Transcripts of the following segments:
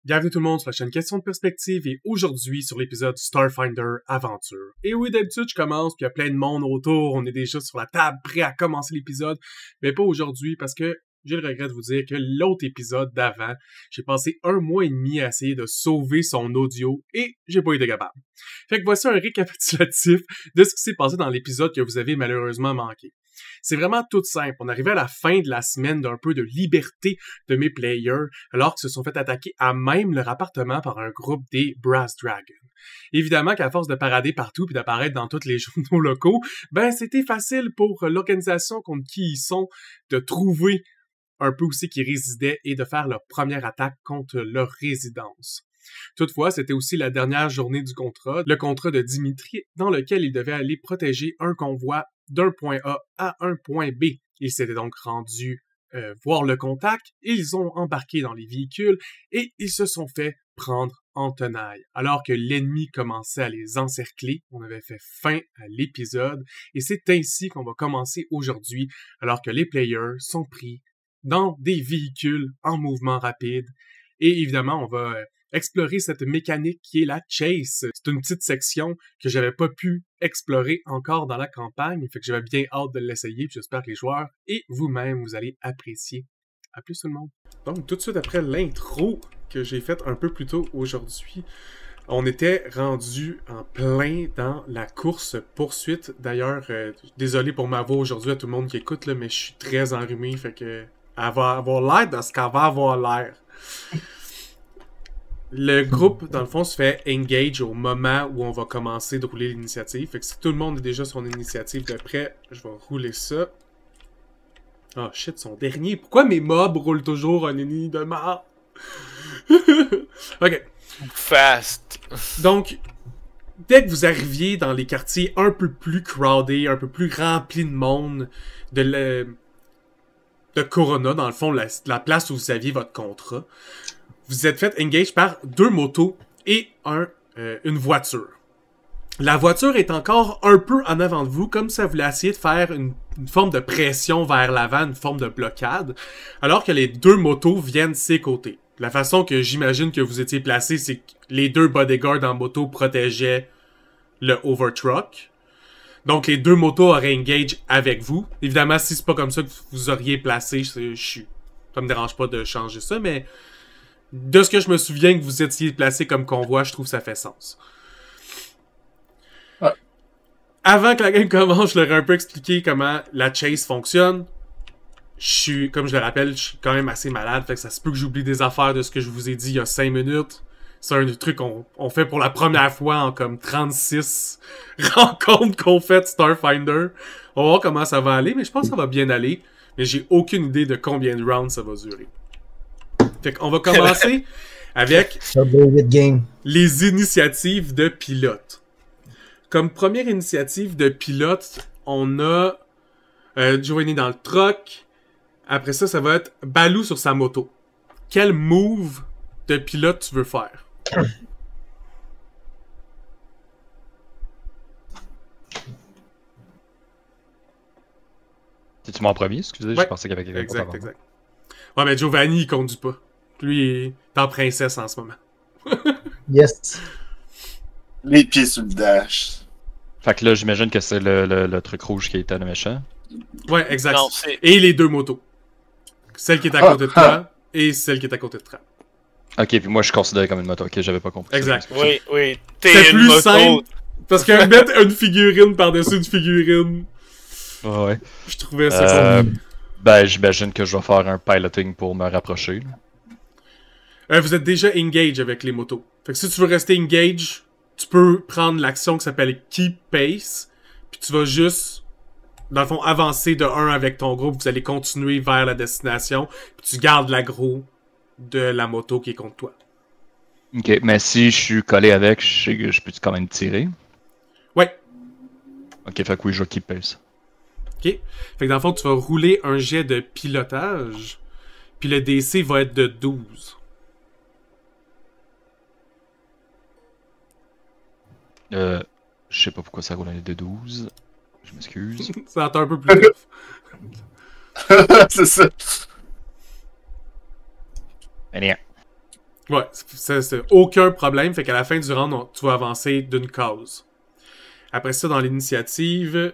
Bienvenue tout le monde sur la chaîne Question de Perspective et aujourd'hui sur l'épisode Starfinder Aventure. Et oui, d'habitude je commence puis il y a plein de monde autour, on est déjà sur la table prêt à commencer l'épisode, mais pas aujourd'hui parce que j'ai le regret de vous dire que l'autre épisode d'avant, j'ai passé 1 mois et demi à essayer de sauver son audio et j'ai pas été capable. Fait que voici un récapitulatif de ce qui s'est passé dans l'épisode que vous avez malheureusement manqué. C'est vraiment tout simple. On arrivait à la fin de la semaine d'un peu de liberté de mes players, alors qu'ils se sont fait attaquer à même leur appartement par un groupe des Brass Dragons. Évidemment qu'à force de parader partout puis d'apparaître dans tous les journaux locaux, ben c'était facile pour l'organisation contre qui ils sont de trouver un peu où c'est qu'ils résidaient et de faire leur première attaque contre leur résidence. Toutefois, c'était aussi la dernière journée du contrat, le contrat de Dimitri, dans lequel il devait aller protéger un convoi d'un point A à un point B. Ils s'étaient donc rendus voir le contact, ils ont embarqué dans les véhicules et ils se sont fait prendre en tenaille. Alors que l'ennemi commençait à les encercler, on avait fait fin à l'épisode et c'est ainsi qu'on va commencer aujourd'hui, alors que les players sont pris dans des véhicules en mouvement rapide et évidemment on va explorer cette mécanique qui est la chase. C'est une petite section que j'avais pas pu explorer encore dans la campagne, fait que j'avais bien hâte de l'essayer, puis j'espère que les joueurs et vous-même, vous allez apprécier. À plus tout le monde! Donc, tout de suite après l'intro que j'ai faite un peu plus tôt aujourd'hui, on était rendu en plein dans la course-poursuite. D'ailleurs, désolé pour ma voix aujourd'hui à tout le monde qui écoute, là, mais je suis très enrhumé, fait que elle va avoir l'air de ce qu'elle va avoir l'air. Le groupe, dans le fond, se fait engage au moment où on va commencer de rouler l'initiative. Fait que si tout le monde est déjà sur l'initiative de près, je vais rouler ça. Oh shit, son dernier. Pourquoi mes mobs roulent toujours un ennemi de mort? Ok. Fast. Donc, dès que vous arriviez dans les quartiers un peu plus crowded, un peu plus remplis de monde, de Corona, dans le fond, la place où vous aviez votre contrat, vous êtes fait engage par 2 motos et une voiture. La voiture est encore un peu en avant de vous, comme si elle voulait essayer de faire une forme de pression vers l'avant, une forme de blocade, alors que les 2 motos viennent de ses côtés. La façon que j'imagine que vous étiez placé, c'est que les 2 bodyguards en moto protégeaient le overtruck. Donc les 2 motos auraient engage avec vous. Évidemment, si c'est pas comme ça que vous auriez placé, ça me dérange pas de changer ça, mais de ce que je me souviens que vous étiez placé comme convoi, je trouve que ça fait sens. Ouais. Avant que la game commence, je leur ai un peu expliqué comment la chase fonctionne. Comme je le rappelle, je suis quand même assez malade, fait que ça se peut que j'oublie des affaires de ce que je vous ai dit il y a 5 minutes. C'est un truc qu'on fait pour la première fois en comme 36 rencontres qu'on fait de Starfinder. On va voir comment ça va aller, mais je pense que ça va bien aller. Mais j'ai aucune idée de combien de rounds ça va durer. Fait qu'on va commencer avec les initiatives de pilote. Comme première initiative de pilote, on a Giovanni dans le truck. Après ça, ça va être Balou sur sa moto. Quel move de pilote tu veux faire? C'est-tu mon premier? Excusez, Ouais. je pensais qu'il y avait quelqu'un Exact, exact. Ouais, mais Giovanni, il conduit pas. Lui, il est en princesse en ce moment. Yes. Les pieds sur le dash. Fait que là, j'imagine que c'est le truc rouge qui était le méchant. Ouais, exact. Non, c'est... Et les 2 motos. Celle qui est à côté de toi et celle qui est à côté de toi. Ok, puis moi je suis considéré comme une moto. Ok, j'avais pas compris. Exact. Ça. Oui, oui. C'est T'es une plus moto. simple. Parce que mettre une figurine par-dessus une figurine, Ouais. je trouvais ça cool. Ben, j'imagine que je vais faire un piloting pour me rapprocher. Vous êtes déjà engage avec les motos. Fait que si tu veux rester engage, tu peux prendre l'action qui s'appelle Keep Pace, puis tu vas juste, dans le fond, avancer de 1 avec ton groupe, vous allez continuer vers la destination, puis tu gardes l'aggro de la moto qui est contre toi. Ok, mais si je suis collé avec, je sais que je peux quand même tirer. Ouais. Ok, fait que oui, je vais keep pace. Ok. Fait que dans le fond, tu vas rouler un jet de pilotage, puis le DC va être de 12. Je sais pas pourquoi ça roule un de 12. Je m'excuse. Ça attend un peu plus tough. C'est ça. Allez. Ouais, c'est aucun problème. Fait qu'à la fin du round, tu vas avancer d'une case. Après ça, dans l'initiative,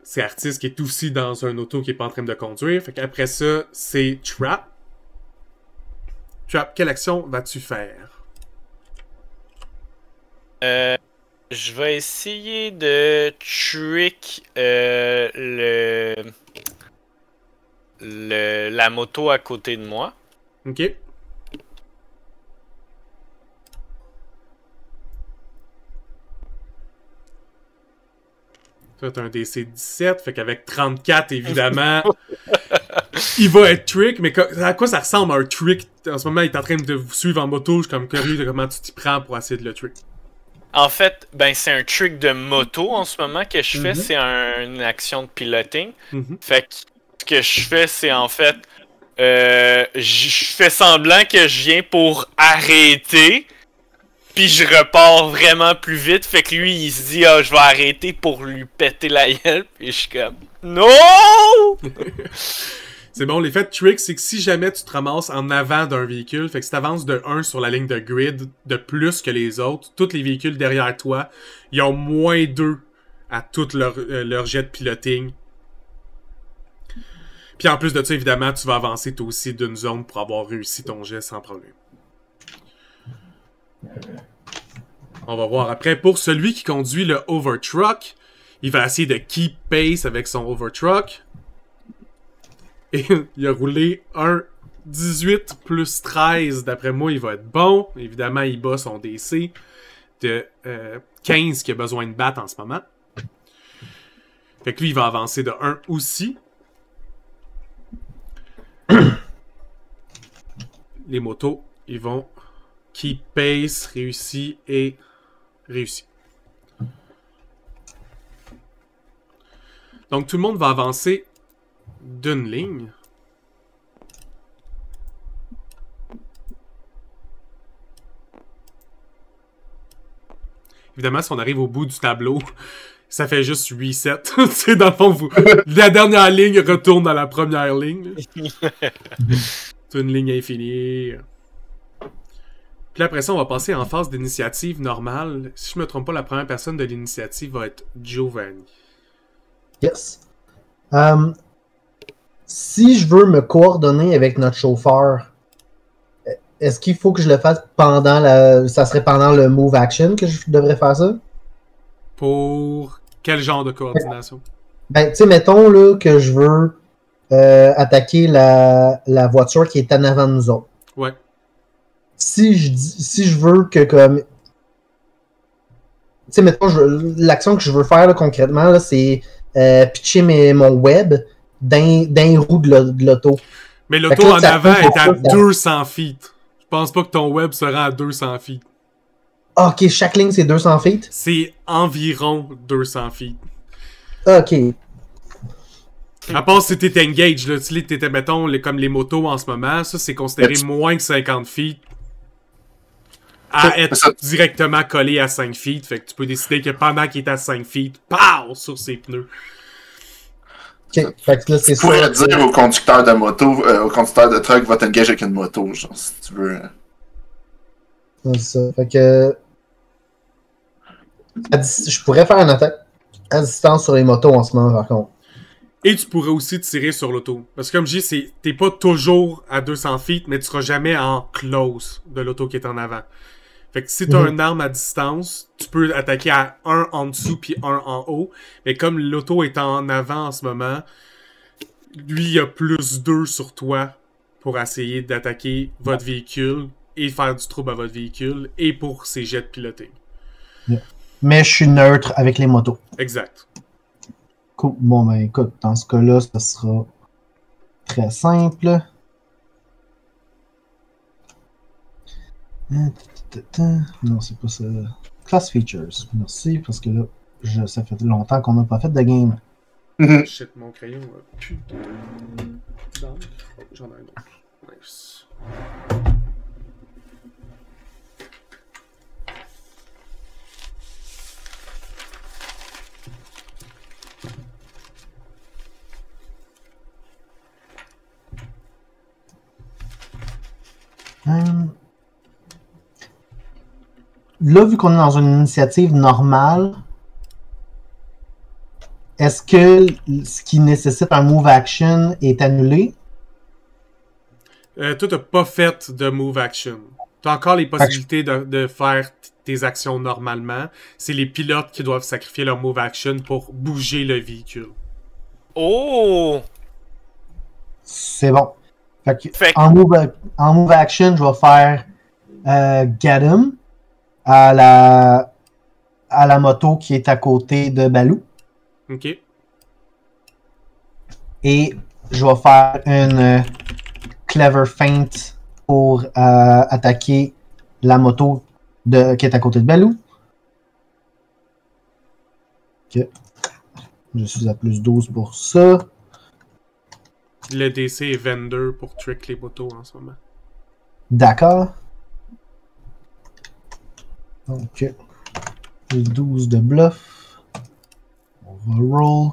c'est Artis qui est aussi dans un auto qui est pas en train de conduire. Fait qu'après ça, c'est Trap. Trap, quelle action vas-tu faire? Je vais essayer de trick la moto à côté de moi. Ok. Ça, t'as un DC 17, fait qu'avec 34, évidemment, il va être trick, mais à quoi ça ressemble un trick? En ce moment, il est en train de vous suivre en moto, je suis comme curieux de comment tu t'y prends pour essayer de le trick. En fait, ben c'est un trick de moto en ce moment que je fais, c'est une action de piloting. Fait que ce que je fais, c'est en fait, je fais semblant que je viens pour arrêter, puis je repars vraiment plus vite. Fait que lui, il se dit, ah, je vais arrêter pour lui péter la gueule, puis je suis comme, non! C'est bon, l'effet de trick, c'est que si jamais tu te ramasses en avant d'un véhicule, fait que si t'avances de 1 sur la ligne de grid de plus que les autres, tous les véhicules derrière toi, ils ont moins 2 à tout leur jet de piloting. Puis en plus de ça, évidemment, tu vas avancer toi aussi d'une zone pour avoir réussi ton jet sans problème. On va voir après. Pour celui qui conduit le Overtruck, il va essayer de keep pace avec son Overtruck. Et il a roulé un 18 plus 13. D'après moi, il va être bon. Évidemment, il bat son DC de 15 qu'il a besoin de battre en ce moment. Fait que lui, il va avancer de 1 aussi. Les motos, ils vont keep pace, réussi et réussi. Donc, tout le monde va avancer d'une ligne. Évidemment, si on arrive au bout du tableau, ça fait juste 8-7. Tu sais, dans le fond, la dernière ligne retourne dans la première ligne. C'est une ligne infinie. Puis après ça, on va passer en phase d'initiative normale. Si je me trompe pas, la première personne de l'initiative va être Giovanni. Yes. Si je veux me coordonner avec notre chauffeur, est-ce qu'il faut que je le fasse pendant ça serait pendant le move action que je devrais faire ça? Pour quel genre de coordination? Ben, tu sais, mettons là, que je veux attaquer la voiture qui est en avant de nous autres. Ouais. Si je veux que comme... Tu sais, mettons, l'action que je veux faire là, concrètement, là, c'est pitcher mon web d'un roue de l'auto. Mais l'auto en avant est à 200 feet. Je pense pas que ton web sera à 200 feet. Ah, ok, chaque ligne c'est 200 feet? C'est environ 200 feet. Ok. À part si t'es engaged, là, tu t'étais, mettons, comme les motos en ce moment, ça c'est considéré moins que 50 feet. À être directement collé à 5 feet. Fait que tu peux décider que pendant qu'il est à 5 feet, pow! Sur ses pneus. Ok, fait que là c'est ça. Tu pourrais dire au conducteur de moto, au conducteur de truck, va t'engager avec une moto, genre, si tu veux. C'est ça. Fait que. Je pourrais faire une attaque à distance sur les motos en ce moment, par contre. Et tu pourrais aussi tirer sur l'auto. Parce que comme je dis, t'es pas toujours à 200 feet, mais tu seras jamais en close de l'auto qui est en avant. Fait que si t'as une arme à distance, tu peux attaquer à un en dessous puis un en haut. Mais comme l'auto est en avant en ce moment, lui il a plus 2 sur toi pour essayer d'attaquer votre véhicule et faire du trouble à votre véhicule et pour ses jets de piloting. Mais je suis neutre avec les motos. Exact. Cool. Bon, ben écoute, dans ce cas-là, ça sera très simple. Non, c'est pas ça. Class Features. Merci, parce que là, ça fait longtemps qu'on n'a pas fait de game. Shit, mon crayon a plus d'encre. Oh, j'en ai un autre. Nice. là, vu qu'on est dans une initiative normale, est-ce que ce qui nécessite un move action est annulé? Toi, t'as pas fait de move action. T'as encore les possibilités de faire tes actions normalement. C'est les pilotes qui doivent sacrifier leur move action pour bouger le véhicule. Oh! C'est bon. En move action, je vais faire Get Him à la moto qui est à côté de Baloo. Ok. Et je vais faire une Clever Feint pour attaquer la moto qui est à côté de Baloo. Ok. Je suis à plus 12 pour ça. Le DC est 22 pour trick les motos en ce moment. D'accord. Donc, j'ai 12 de bluff. On va roll.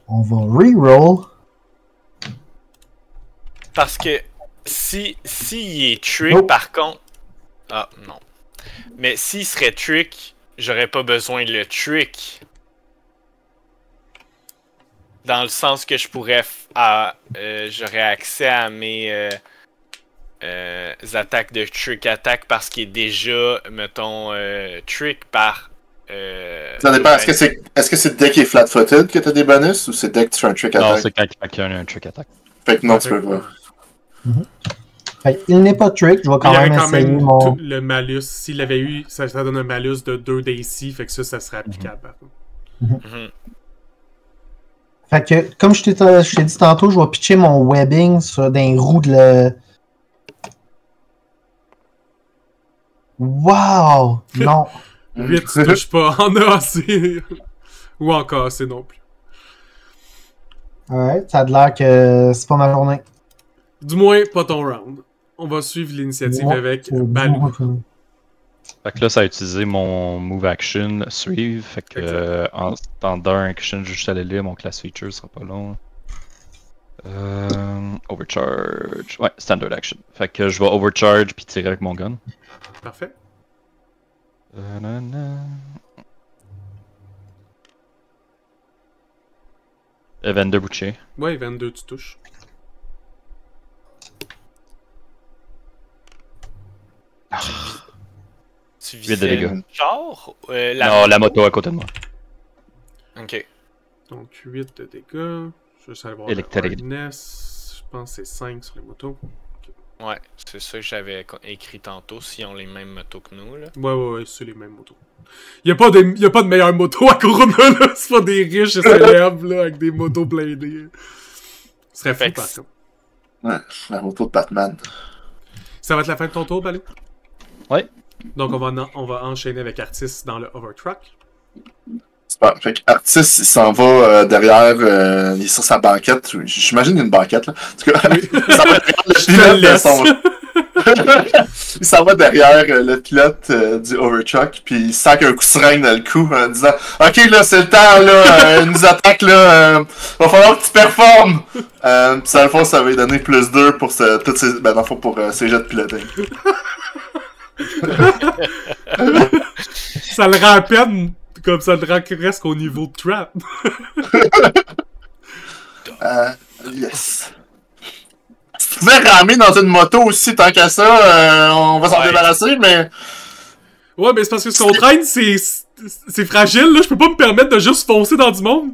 On va re-roll. Parce que si il est trick, par contre... Ah, non. Mais s'il serait trick, j'aurais pas besoin de le trick. Dans le sens que je pourrais... j'aurais accès à mes attaques de trick attack parce qu'il est déjà, mettons, trick par... Ça dépend. Est-ce que c'est dès qu'il est flat-footed que t'as des bonus ou c'est dès que tu fais un trick attack? Non, c'est quand il y a un trick attack. Fait que non, tu peux pas. Il n'est pas trick, je vais quand même essayer mon... le malus. S'il avait eu, ça donne un malus de 2 DC, fait que ça serait applicable. Par contre. Fait que, comme je t'ai dit tantôt, je vais pitcher mon webbing sur des roues de le... Wow! Non! 8, tu touches pas. En a assez. Ou encore assez non plus. Alright, ça a l'air que c'est pas ma journée. Du moins, pas ton round. On va suivre l'initiative avec Baloo. Fait que là, ça a utilisé mon move action suivre. Fait que en standard action, juste aller lire mon class feature, ce sera pas long. Overcharge. Ouais, standard action. Fait que je vais overcharge puis tirer avec mon gun. Parfait. Et 22 bouchées. Ouais, 22, tu touches. Tu 8 de dégâts. Genre, non, la moto à côté de moi. Ok. Donc 8 de dégâts. Je vais juste aller voir Électrique. le hardness. Je pense que c'est 5 sur les motos. Ouais, c'est ça que j'avais écrit tantôt, s'ils ont les mêmes motos que nous, là. Ouais, c'est les mêmes motos. Y'a pas de meilleure moto à Corona, là. C'est pas des riches et célèbres, là, avec des motos blindées. Ce serait fou, par contre. Ouais, la moto de Batman. Ça va être la fin de ton tour, Baloo? Ouais. Donc, on va enchaîner avec Artis dans le Overtrack. Super. Fait que Artis, il s'en va derrière, il est sur sa banquette. J'imagine une banquette, là. En tout cas, il s'en va derrière le pilote de son... il s'en va derrière le pilote du Overtrack, puis il sac un coup de seringue dans le cou en disant « Ok, là, c'est le temps, là, il nous attaque, là, va falloir que tu performes! » Puis ça, le fond, ça va lui donner plus 2 pour toutes ses... Ben, dans le fond, pour ses jets de pilotage. Ça le rend à peine... Comme ça le rend presque au niveau de trap. Yes. Si tu pouvais ramer dans une moto aussi, tant qu'à ça, on va s'en débarrasser, mais... Ouais, mais c'est parce que ce qu'on traîne, c'est fragile, là. Je peux pas me permettre de juste foncer dans du monde.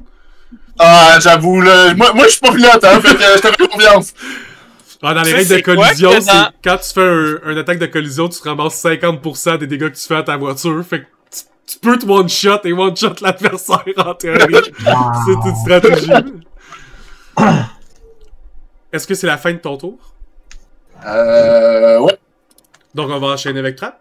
Ah, j'avoue, là. Moi je suis pas pilote, hein, fait que je te fais confiance. Ah, dans les règles de collision, c'est quand tu fais une attaque de collision, tu te ramasses 50% des dégâts que tu fais à ta voiture. Fait que tu peux te one-shot et one-shot l'adversaire en théorie. C'est une stratégie. Est-ce que c'est la fin de ton tour? Ouais. Donc on va enchaîner avec Trap?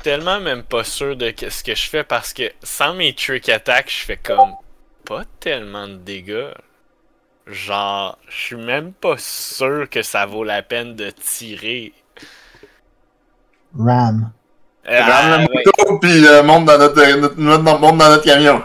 Tellement même pas sûr de ce que je fais parce que sans mes trick attacks, je fais comme pas tellement de dégâts. Genre, je suis même pas sûr que ça vaut la peine de tirer. Ram. Ram la moto, puis monte dans notre camion.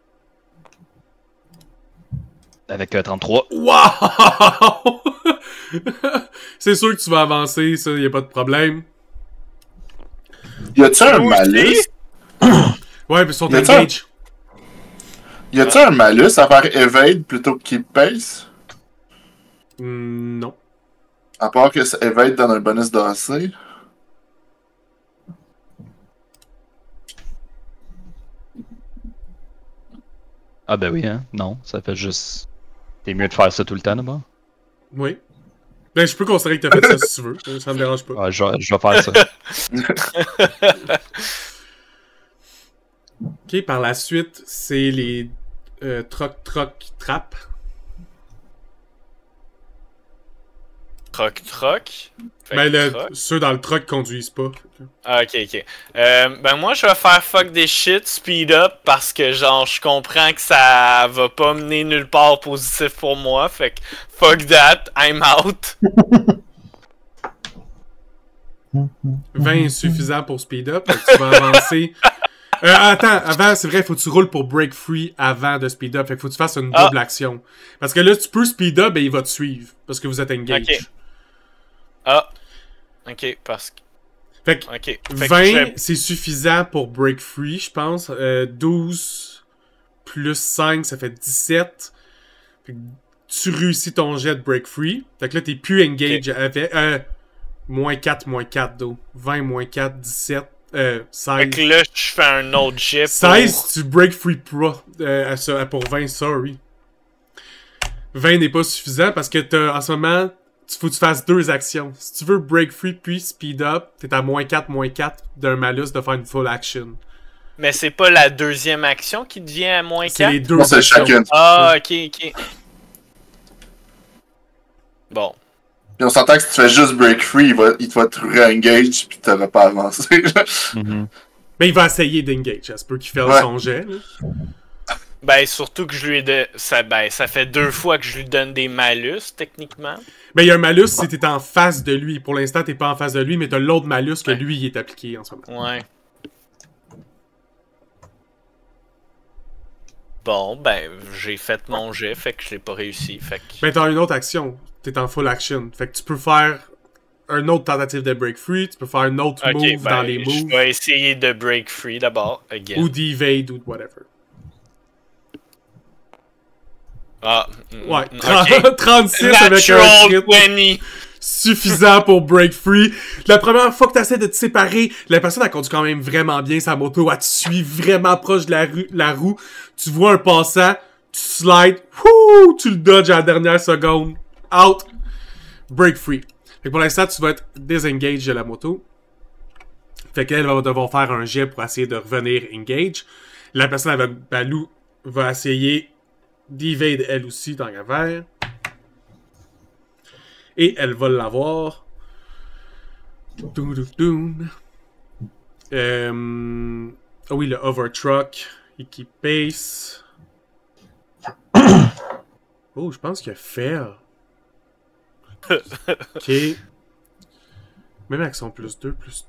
Avec 33. Wow! C'est sûr que tu vas avancer, ça, y a pas de problème. Y a-tu un malus? Ouais, puis son engage. Y a-tu un malus à faire evade plutôt que keep pace? Non. À part que evade donne un bonus d'AC. Ah ben oui, hein. Non, ça fait juste... T'es mieux de faire ça tout le temps, d'abord. Oui. Ben, je peux considérer que t'as fait ça si tu veux. Ça me dérange pas. Ouais, je vais faire ça. Ok, par la suite, c'est les troc-troc-trap. Troc-troc? Ben, ceux dans le truck conduisent pas. Ah, ok. Ben moi, je vais faire fuck des shit, speed up, parce que genre, je comprends que ça va pas mener nulle part positif pour moi, fait que fuck that, I'm out. 20 est suffisant pour speed up, donc tu vas avancer. Attends, avant, c'est vrai, faut que tu roules pour break free avant de speed up, fait que faut que tu fasses une double action. Parce que là, tu peux speed up et il va te suivre, parce que vous êtes engaged. Ok. Ah. Ok, parce que... Fait que okay. 20, c'est suffisant pour break free, je pense. 12 plus 5, ça fait 17. Fait que tu réussis ton jet de break free. Fait que là, t'es plus engage avec... moins 4, d'eau. 20, moins 4, 17, 16. Fait que là, je fais un autre jet pour... 16, tu break free pro. Pour 20, sorry. 20 n'est pas suffisant parce que en ce moment... Faut que tu fasses 2 actions. Si tu veux break free puis speed up, t'es à moins 4 d'un malus de faire une full action. Mais c'est pas la deuxième action qui devient à moins 4? C'est les deux actions. Chacune. Ah, ok. Bon. Puis on s'entend que si tu fais juste break free, il va te re-engage pis t'auras pas avancé. Mais il va essayer d'engage. Ça se peut qu'il fasse son jet. Là. Ben, surtout que je lui ai ça fait 2 fois que je lui donne des malus, techniquement. Ben, il y a un malus si t'es en face de lui. Pour l'instant, t'es pas en face de lui, mais t'as l'autre malus que lui, il est appliqué en ce moment. Ouais. Bon, ben, j'ai fait mon jet, fait que je l'ai pas réussi, fait que... Ben, t'as une autre action. T'es en full action. Fait que tu peux faire une autre tentative de break free, tu peux faire un autre move dans les moves. Je vais essayer de break free d'abord, again. Ou d'evade, ou whatever. Ah, ouais, okay. 36 Natural avec un crit. 20. Suffisant pour break free. La première fois que tu essaies de te séparer, la personne elle conduit quand même vraiment bien sa moto, elle te suit vraiment proche de la roue. Tu vois un passant, tu slides, tu le dodges à la dernière seconde. Out. Break free. Fait que pour l'instant, tu vas être disengage de la moto. Fait qu'elle va devoir faire un jet pour essayer de revenir engage. La personne avec Balou va essayer d'evade elle aussi dans la verre. Et elle va l'avoir. Ah oui, le overtruck. Équipe pace. Oh, je pense qu'il a fail. Ok. Même avec son plus 2, plus...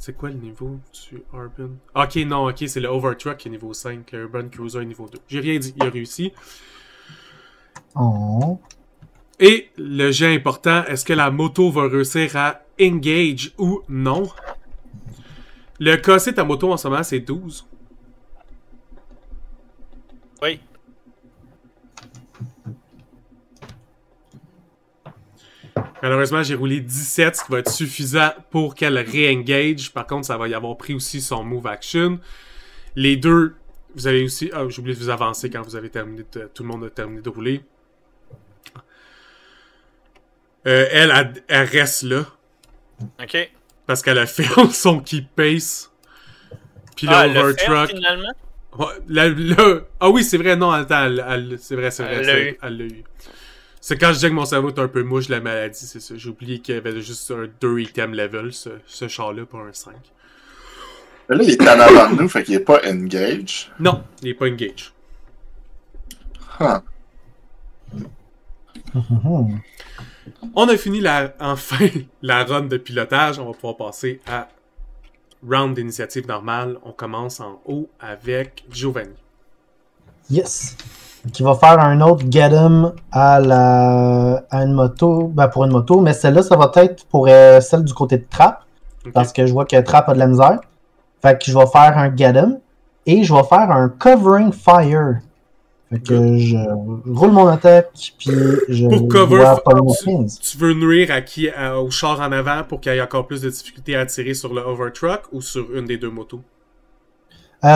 C'est quoi le niveau du Urban? Ok, non, ok, c'est le Overtruck qui est niveau 5. Le Urban Cruiser est niveau 2. J'ai rien dit, il a réussi. Oh. Et le jet important, est-ce que la moto va réussir à engage ou non? Le KC de ta moto en ce moment, c'est 12. Oui. Malheureusement, j'ai roulé 17, ce qui va être suffisant pour qu'elle re-engage. Par contre, ça va y avoir pris aussi son move action. Les deux, vous avez aussi... Ah, j'ai oublié de vous avancer quand vous avez terminé tout le monde a terminé de rouler. Elle reste là. OK. Parce qu'elle a fait son keep pace. Puis le overtruck. Finalement? Ah oui, c'est vrai, non, attends, c'est vrai, elle l'a eu. C'est quand je disais que mon cerveau est un peu mouche de la maladie, c'est ça. J'ai oublié qu'il y avait juste un 2 item level, ce char-là, pas un 5. Mais là, il est en avant de nous, fait qu'il est pas engage. Non, il est pas engage. Huh. On a fini enfin la run de pilotage. On va pouvoir passer à round d'initiative normale. On commence en haut avec Giovanni. Yes. Qui va faire un autre Get 'em à une moto. Ben, pour une moto, mais celle-là, ça va être pour celle du côté de Trap. Okay. Parce que je vois que Trap a de la misère. Fait que je vais faire un Get 'em. Et je vais faire un Covering Fire. Fait que je roule mon attaque, puis je pour cover, tu veux nuire à qui au char en avant pour qu'il y ait encore plus de difficulté à tirer sur le Overtruck ou sur une des deux motos?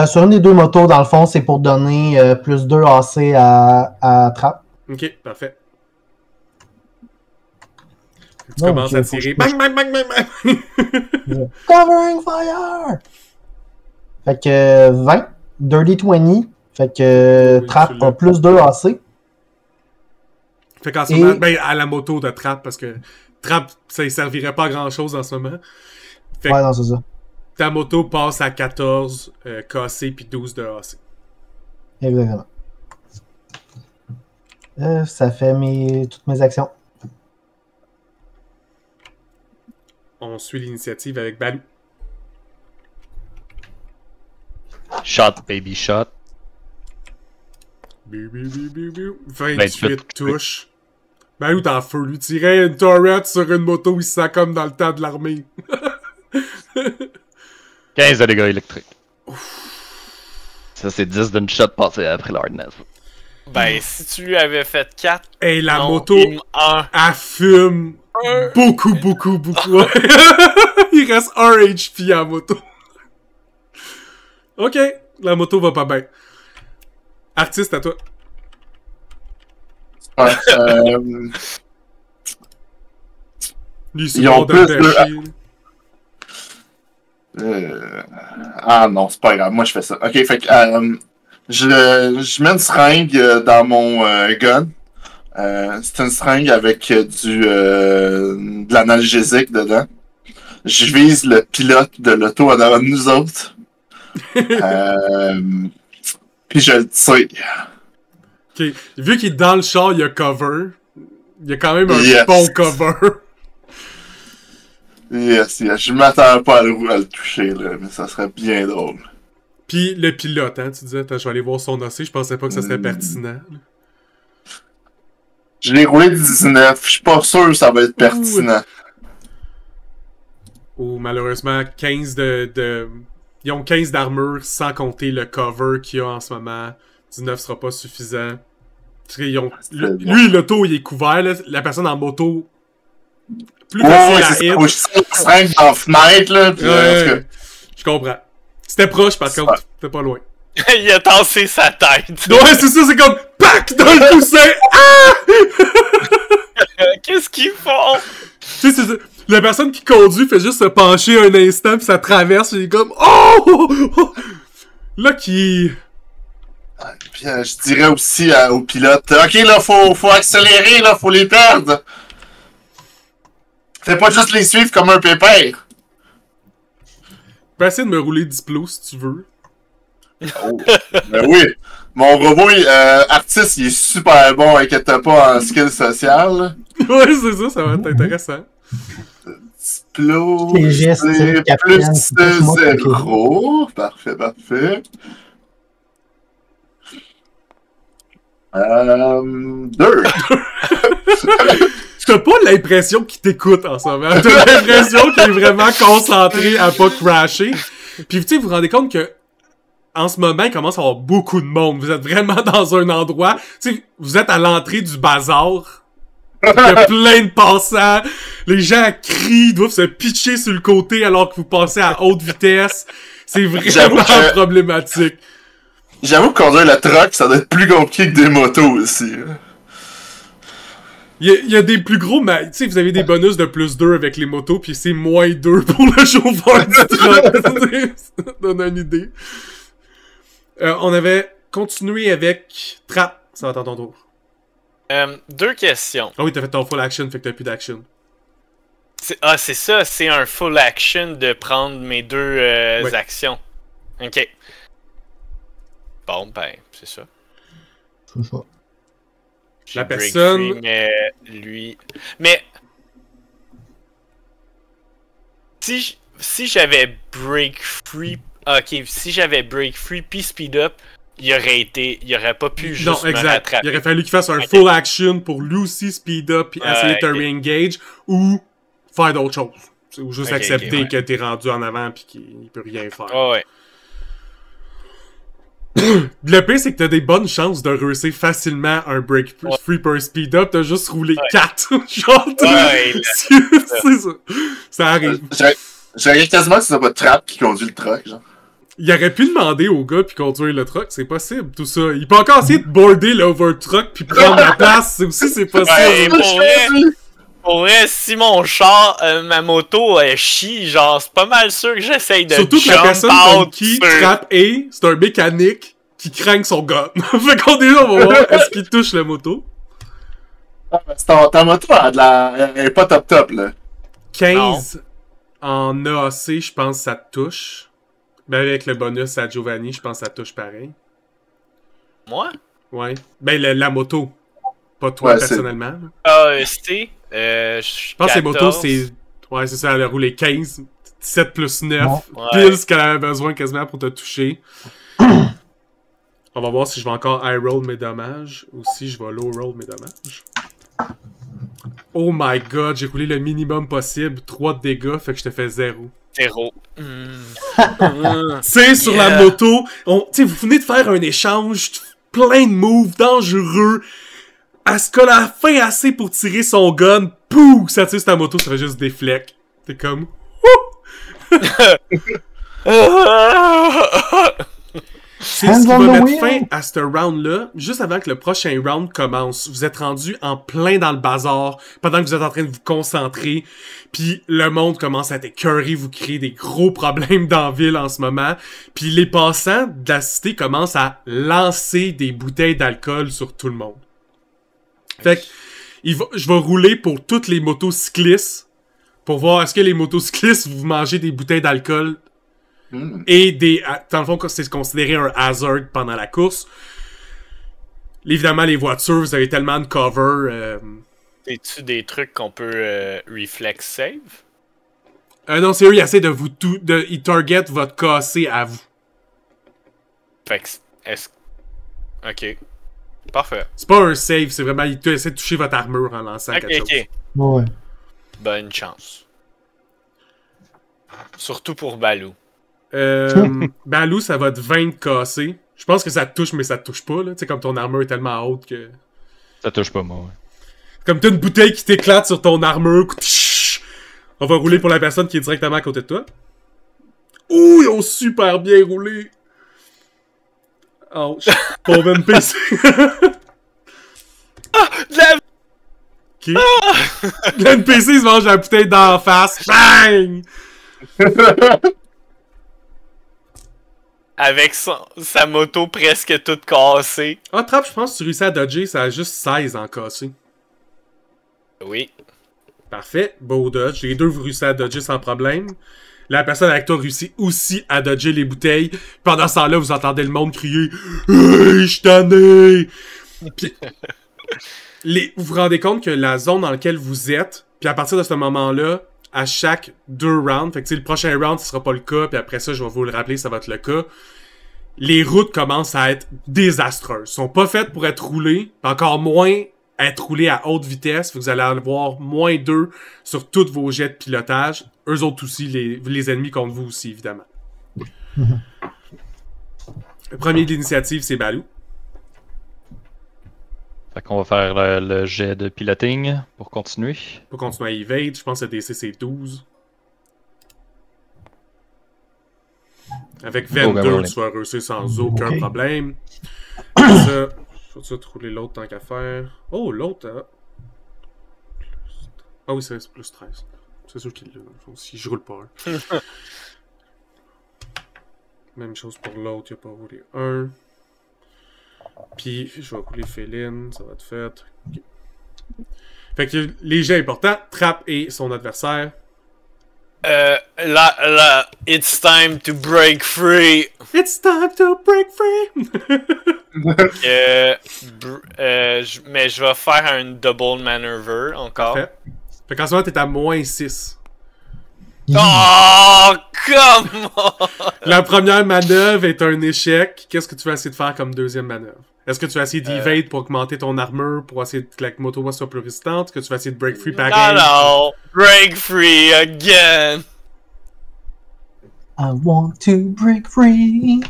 Sur une des deux motos, dans le fond, c'est pour donner plus 2 AC à Trap. Ok, parfait. Tu commences à tirer. Bang, bang, bang, bang, bang! Covering Fire! Fait que 20, Dirty 20. Fait que Trap a plus 2 AC. Fait qu'en ce moment, ben, à la moto de Trap, parce que Trap, ça ne servirait pas à grand chose en ce moment. Fait ouais, non, c'est ça. Ta moto passe à 14 KC puis 12 de AC. Exactement. Ça fait toutes mes actions. On suit l'initiative avec Balou. Shot, baby, shot. 28 touches. Balou t'en feu. Lui tirait une turret sur une moto, il se sent comme dans le temps de l'armée. 15 de dégâts électriques. Ça, c'est 10 d'une shot passée après l'hardness. Ben, si tu lui avais fait 4... Hey, la moto, elle fume beaucoup. Il reste 1 HP à la moto. Ok, la moto va pas bien. Artiste, à toi. Ouais, ils ont plus Ah non, c'est pas grave, moi je fais ça. Ok, fait que je mets une seringue dans mon gun. C'est une seringue avec de l'analgésique dedans. Je vise le pilote de l'auto en avant de nous autres. Puis je le tire. Ok, vu qu'il est dans le char, il y a cover. Il y a quand même un bon cover. Yes. Je m'attends pas à le toucher, là, mais ça serait bien drôle. Puis le pilote, hein, tu disais, attends, je vais aller voir son AC, je pensais pas que ça serait pertinent. Je l'ai roulé 19, je suis pas sûr que ça va être pertinent. Ou malheureusement, 15 Ils ont 15 d'armure sans compter le cover qu'il y a en ce moment. 19 sera pas suffisant. Lui, l'auto, il est couvert. Là. La personne en moto, plus facile à hit. Je dans la fenêtre, là. Puis, ouais, je comprends. C'était proche, par contre. C'était pas loin. Il a tassé sa tête. Ouais, c'est ça, c'est comme PAC dans le coussin. Ah! Qu'est-ce qu'ils font? Tu sais, c'est la personne qui conduit fait juste se pencher un instant, puis ça traverse, et il est comme oh! Là, qui... Puis, je dirais aussi au pilote, ok, là, faut accélérer, là, faut les perdre. Fais pas juste les suivre comme un pépère. Tu peux essayer de me rouler 10 plots si tu veux. Oh. Ben oui, mon robot artiste, il est super bon, inquiète pas, en skill social. Ouais, c'est ça, ça va être intéressant. Plot, c'est plus de 0. Parfait. 2. T'as pas l'impression qu'il t'écoute en ce moment. T'as l'impression qu'il est vraiment concentré à pas crasher. Puis tu sais, vous vous rendez compte que en ce moment, il commence à y avoir beaucoup de monde. Vous êtes vraiment dans un endroit... Tu sais, vous êtes à l'entrée du bazar. Il y a plein de passants. Les gens crient, doivent se pitcher sur le côté alors que vous passez à haute vitesse. C'est vraiment problématique. J'avoue que conduire le truck, ça doit être plus compliqué que des motos aussi. Il y a des plus gros... Tu sais, vous avez des bonus de plus 2 avec les motos, puis c'est moins 2 pour le chauffeur du truck. Ça donne une idée. On avait continué avec Trap. Ça va être à ton tour. 2 questions. Ah oui, t'as fait ton full action, fait que t'as plus d'action. C'est ça, c'est un full action de prendre mes 2 actions. Ok. Bon, ben, c'est ça. C'est ça. La personne... Free, mais lui... Mais... Si j'avais break free... Ok, si j'avais break free puis speed up, il aurait pas pu juste non, exact. me rattraper. Il aurait fallu qu'il fasse un full action pour lui aussi speed up puis essayer de te re-engage ou faire d'autres choses. Ou juste accepter que t'es rendu en avant puis qu'il peut rien faire. Oh, ouais. Le pire, c'est que t'as des bonnes chances de réussir facilement un break free per speed up. T'as juste roulé 4. Genre, c'est ça. Ça arrive. J'aurais quasiment que c'est pas de trap qui conduit le truck, genre. Il aurait pu demander au gars puis conduire le truck, c'est possible, tout ça. Il peut encore essayer de border l'over truck puis prendre la place, c'est possible. Pour vrai, si mon char, ma moto, chie, genre, c'est pas mal sûr que j'essaye de surtout que la personne qui trap A, c'est un mécanique qui craint son gun. Fait qu'on est là, on va voir est-ce qu'il touche la moto. Ta moto, elle est pas top, là. 15 en AAC, je pense que ça te touche. Ben avec le bonus à Giovanni, je pense que ça touche pareil. Moi? Ouais. Ben la moto. Pas toi personnellement. AEST, je pense que les motos, c'est... Ouais, c'est ça, elle a roulé 15. 17 plus 9. Pile ce qu'elle avait besoin quasiment pour te toucher. On va voir si je vais encore high roll mes dommages ou si je vais low roll mes dommages. Oh my god, j'ai roulé le minimum possible. 3 de dégâts, fait que je te fais 0. 0. C'est sur la moto. Vous venez de faire un échange, plein de moves dangereux. À ce qu'à la fin assez pour tirer son gun, pouf, ça tire sur ta moto, ça fait juste des flecs. T'es comme... C'est ce qui va mettre fin à ce round-là. Juste avant que le prochain round commence, vous êtes rendu en plein dans le bazar, pendant que vous êtes en train de vous concentrer, puis le monde commence à être écœuré, vous créez des gros problèmes dans la ville en ce moment, puis les passants de la cité commencent à lancer des bouteilles d'alcool sur tout le monde. Fait que je vais rouler pour toutes les motocyclistes pour voir est-ce que les motocyclistes vous mangez des bouteilles d'alcool et dans le fond c'est considéré un hazard pendant la course. Évidemment les voitures vous avez tellement de cover. C'est-tu des trucs qu'on peut reflex save? Non, c'est eux, ils essaient de vous ils target votre KC à vous. Fait que ok. Parfait. C'est pas un save, c'est vraiment ils essaient de toucher votre armure en lançant quelque chose. Ouais. Bonne chance. Surtout pour Balou. Balou, ça va être 20 de KC. Je pense que ça te touche, mais ça te touche pas, là. Tu sais, comme ton armure est tellement haute que... Ça touche pas, moi, ouais. Comme t'as une bouteille qui t'éclate sur ton armure. On va rouler pour la personne qui est directement à côté de toi. Ouh, ils ont super bien roulé. Oh, pauvre NPC. L'NPC se mange la bouteille d'en face. Bang! Avec sa moto presque toute cassée. Ah, Trap, je pense que tu réussis à dodger, ça a juste 16 en cassé. Oui. Parfait, beau dodge. Les deux, vous réussissez à dodger sans problème. La personne avec toi réussit aussi à dodger les bouteilles. Pendant ce temps-là, vous entendez le monde crier « Hey, je suis tanné! » Puis, vous vous rendez compte que la zone dans laquelle vous êtes, puis à partir de ce moment-là, à chaque 2 rounds, fait que le prochain round, ce sera pas le cas, puis après ça, je vais vous le rappeler, ça va être le cas. Les routes commencent à être désastreuses. Sont pas faites pour être roulées, encore moins être roulées à haute vitesse. Fait que vous allez avoir -2 sur tous vos jets de pilotage. Eux autres aussi, les ennemis contre vous aussi, évidemment. Le premier de l'initiative, c'est Balou. Fait qu'on va faire le jet de piloting pour continuer. Pour continuer à evade, je pense que le DC c'est 12. Avec 22, tu vas réussir sans aucun problème. Ça, je vais te rouler l'autre tant qu'à faire. Oh, l'autre, Ah oui, c'est plus 13. C'est sûr qu'il l'a, dans le fond, si je roule pas un. Même chose pour l'autre, il a pas roulé 1. Puis, je vais rouler Féline, ça va être fait. Okay. Fait que les jets importants, Trap et son adversaire. Là, it's time to break free. It's time to break free. Mais je vais faire un double maneuver encore. Parfait. Fait qu'en ce moment, t'es à -6. Oh, comment? La première manœuvre est un échec. Qu'est-ce que tu vas essayer de faire comme deuxième manœuvre? Est-ce que tu vas essayer d'evade pour augmenter ton armure, pour essayer que la moto soit plus résistante? Est-ce que tu vas essayer de break free pareil? Non, break free again! I want to break free.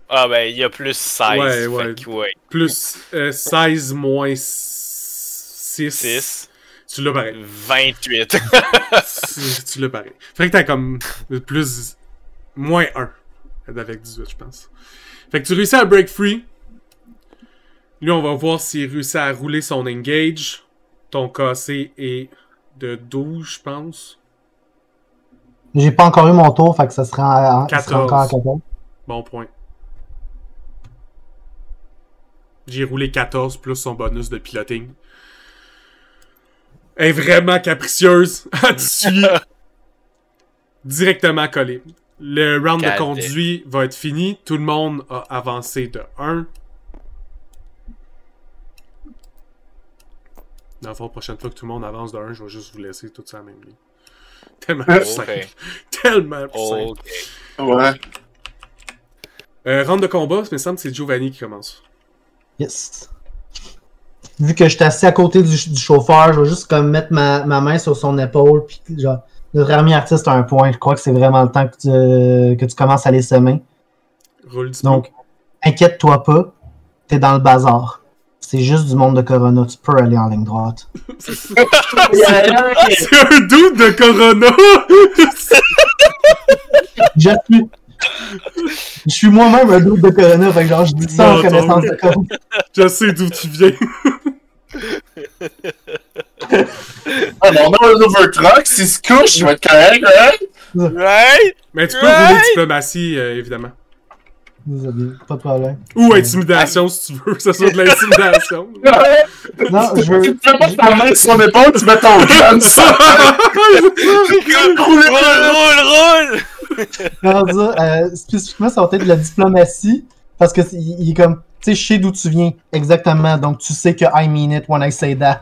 Ah ben, il y a plus 16. Ouais. Plus 16 moins 6. 6. Tu l'as pareil. 28. tu l'as pareil. Fait que t'as comme plus... moins 1. Avec 18, je pense. Fait que tu réussis à break free. Lui, on va voir s'il réussit à rouler son engage. Ton KC est de 12, je pense. J'ai pas encore eu mon tour, fait que ça sera 14. encore à 14. Bon point. J'ai roulé 14 plus son bonus de piloting. Elle est vraiment capricieuse. Elle te suit. Directement collé. Le round de conduit va être fini. Tout le monde a avancé de 1. Dans la prochaine fois que tout le monde avance de 1, je vais juste vous laisser tout ça à la même ligne. Tellement plus simple. Tellement plus simple. Ouais. Round de combat, il me semble que c'est Giovanni qui commence. Yes. Vu que je suis assis à côté du chauffeur, je vais juste comme mettre ma main sur son épaule. Puis genre, notre ami artiste a un point. Je crois que c'est vraiment le temps que tu commences à les semer. Donc, inquiète-toi pas. T'es dans le bazar. C'est juste du monde de Corona. Tu peux aller en ligne droite. C'est un doute de Corona! Je suis moi-même un doute de Corona. Fait que genre, je dis ça en connaissance de cause. Je sais d'où tu viens. Ah non, on a un overclock. S'il se couche, il va être correct, Right? Mais tu peux rouler diplomatie, évidemment. Pas de problème. Ou intimidation, si tu veux, que ce soit de l'intimidation. Non, je veux... Tu fais pas ta main sur son épaule, tu mets ton gun sur Roule! Non, spécifiquement, ça va être de la diplomatie, parce que il est comme... Tu sais, je sais d'où tu viens, exactement, donc tu sais que I mean it when I say that.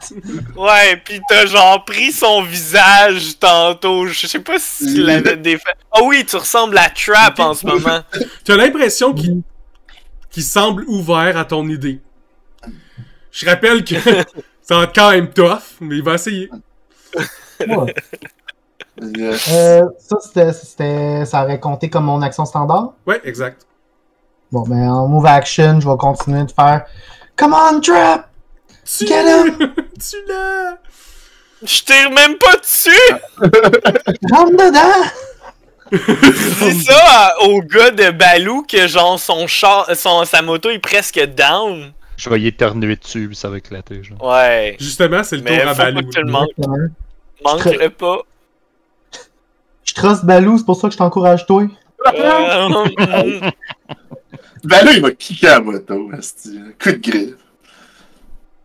Ouais, pis t'as genre pris son visage tantôt, je sais pas si tu l'avais défait. Ah oui, tu ressembles à Trap en ce moment. Tu as l'impression qu'il semble ouvert à ton idée. Je rappelle que ça va être quand même tough, mais il va essayer. Ouais. Ça aurait compté comme mon action standard? Ouais, exact. Bon, ben en move action, je vais continuer de faire Come on, Trap! Get him! Tu l'as! Je tire même pas dessus! Rentre dedans! Dis ça au gars de Balou que genre sa moto est presque down. Je vais y éternuer dessus, puis ça va éclater. Genre. Ouais. Justement, c'est le tour à Balou. Manquerait pas. Je trosse Balou, c'est pour ça que je t'encourage toi. Balou, il va kicker la moto. Coup de griffe.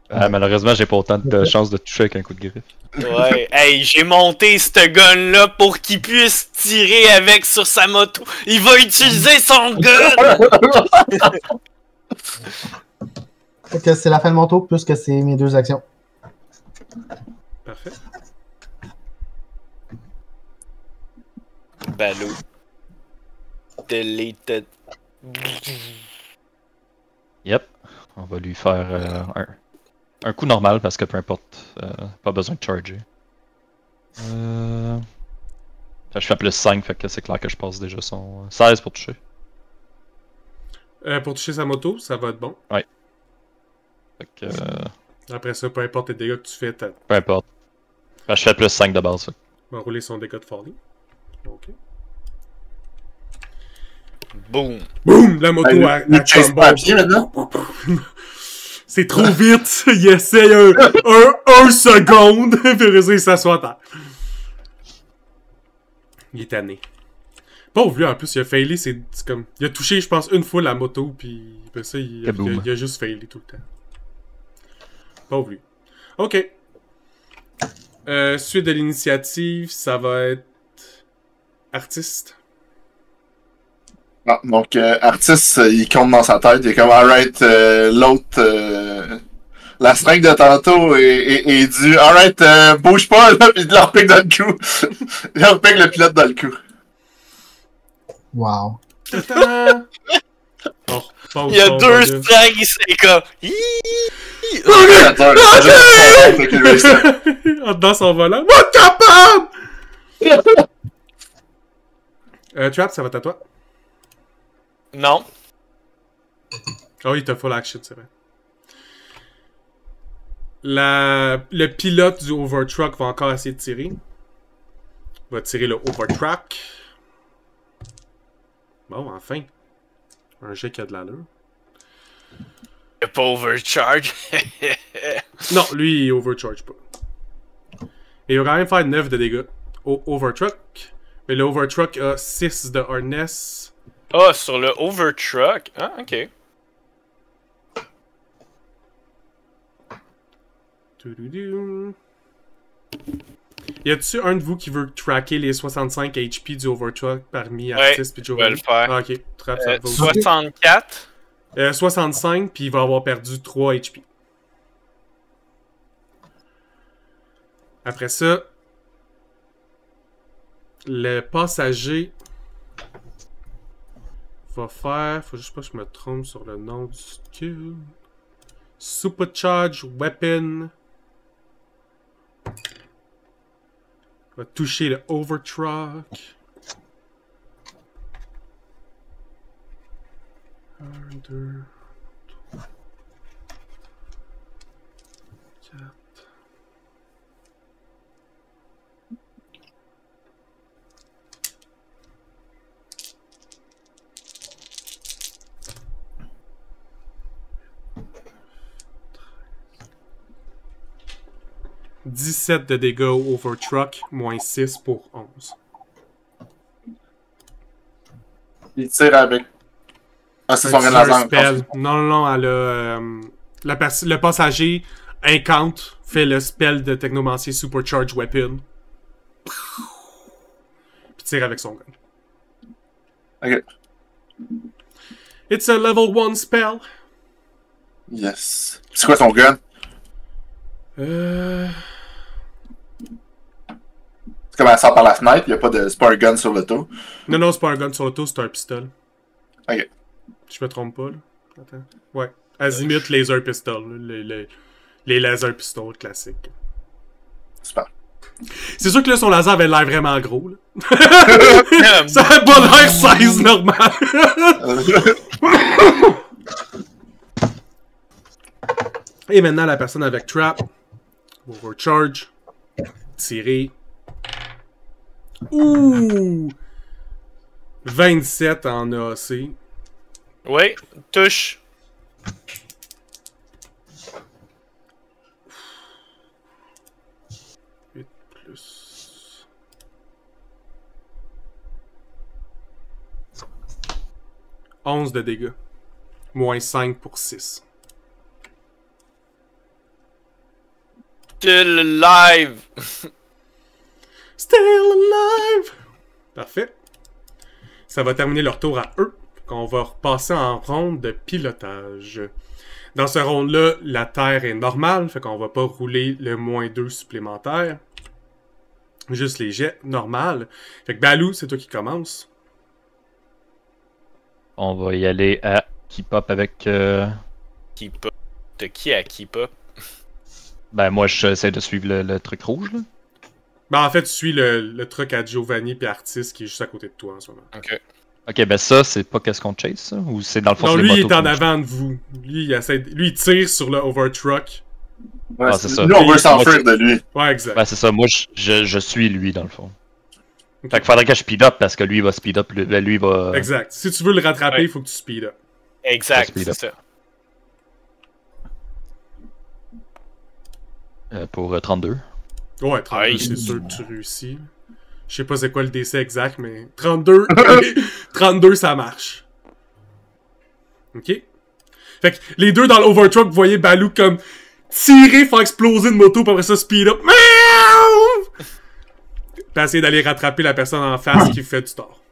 Malheureusement, j'ai pas autant de chance de toucher avec un coup de griffe. Ouais, hey, j'ai monté ce gun-là pour qu'il puisse tirer avec sur sa moto. Il va utiliser son gun! Fait que c'est la fin de mon tour, plus que c'est mes deux actions. Parfait. Balou. Deleted. Yep. On va lui faire un coup normal parce que peu importe, pas besoin de charger. Je fais plus 5, fait que c'est clair que je passe déjà son 16 pour toucher. Pour toucher sa moto, ça va être bon. Ouais. Fait que, après ça, peu importe les dégâts que tu fais, peu importe. Je fais plus 5 de base. Fait. On va rouler son dégât de falling. Ok. Boom! Boum! La moto à papier maintenant? C'est trop vite! Il essaye un seconde, puis il s'assoit à terre. Il est tanné. Pauvre lui, en plus, il a failé, c'est comme... Il a touché, je pense, une fois la moto, puis après ça, il a juste failé tout le temps. Pauvre lui. Ok. Suite de l'initiative, ça va être... Artiste. Ah, donc, Artiste, il compte dans sa tête, il est comme, alright, l'autre la seringue de tantôt est due. Alright, bouge pas, là, pis il leur pique dans le cou. Il leur pique le pilote dans le cou. Wow. Il y a deux seringues, c'est comme. En dedans son volant. Moi, capable! Trap, ça va à toi? Non. Oh, il t'a full action, c'est vrai. Le pilote du Overtruck va encore essayer de tirer. Il va tirer le Overtruck. Bon, enfin. Un jet qui a de l'allure. Il a pas overcharge. Non, lui, il overcharge pas. Et il va quand même faire 9 de dégâts au Overtruck. Mais le Overtruck a 6 de harness. Ah, sur le Overtruck? Ah, ok. Y a-tu un de vous qui veut tracker les 65 HP du Overtruck parmi Artis et Giovanni? Je vais le faire. Ah, ok. Trap, ça va 64. 65, puis il va avoir perdu 3 HP. Après ça, le passager va faire... Faut juste pas que je me trompe sur le nom du skill. Supercharge Weapon. Va toucher le Overtruck. 1, 2, 3, 4. « 17 de dégâts au Overtruck, moins 6 pour 11. » Il tire avec. Ah, c'est son spell. Non, elle a... le passager incante fait le spell de Technomancier Supercharge Weapon. Puis tire avec son gun. Ok. It's a level 1 spell. Yes. C'est quoi son gun? C'est comme elle sort par la fenêtre, il n'y a pas de Spar Gun sur l'auto. Non, c'est pas un gun sur l'auto, c'est un pistolet. Ok. Je me trompe pas, là. Attends. Ouais. Azimut Laser Pistol. Les laser pistols classiques. Super. C'est sûr que là, son laser avait l'air vraiment gros, là. Ça a pas l'air 16 normal. Et maintenant, la personne avec Trap. Overcharge. Tirer. Ouh! 27 en AAC. Oui, touche. Plus. « 11 de dégâts. Moins 5 pour 6. Still alive! Still alive! Parfait. Ça va terminer leur tour à eux. On va repasser en ronde de pilotage. Dans ce ronde-là, la terre est normale, fait qu'on va pas rouler le moins 2 supplémentaire. Juste les jets normales. Fait que Balou, c'est toi qui commence. On va y aller à Keep Up avec... Keep Up. De qui à Keep Up? Ben moi, j'essaie de suivre le truc rouge, là. Ben en fait, tu suis le truc à Giovanni puis Artis qui est juste à côté de toi en ce moment. Ok. Ok, ben ça, c'est pas qu'est-ce qu'on chase, ça? Ou c'est dans le fond Non, sur lui, les il motos est en avant de vous. Lui, il tire sur le Overtruck. Ouais, c'est ça. Nous, on veut s'enfuir de lui. Ouais, exact. Ben c'est ça, moi, je suis lui, dans le fond. Okay. Fait qu'il faudrait que je speed up, parce que lui, il va speed up, lui, il va... Exact. Si tu veux le rattraper, il faut que tu speed up. Exact, c'est ça. Pour 32. Ouais, 32, c'est sûr que tu réussis. Je sais pas c'est quoi le DC exact, mais 32, 32, ça marche. Ok? Fait que les deux dans l'Overtruck, vous voyez Balou comme tirer, faire exploser une moto, puis après ça, speed up. Puis essayer d'aller rattraper la personne en face qui fait du tort.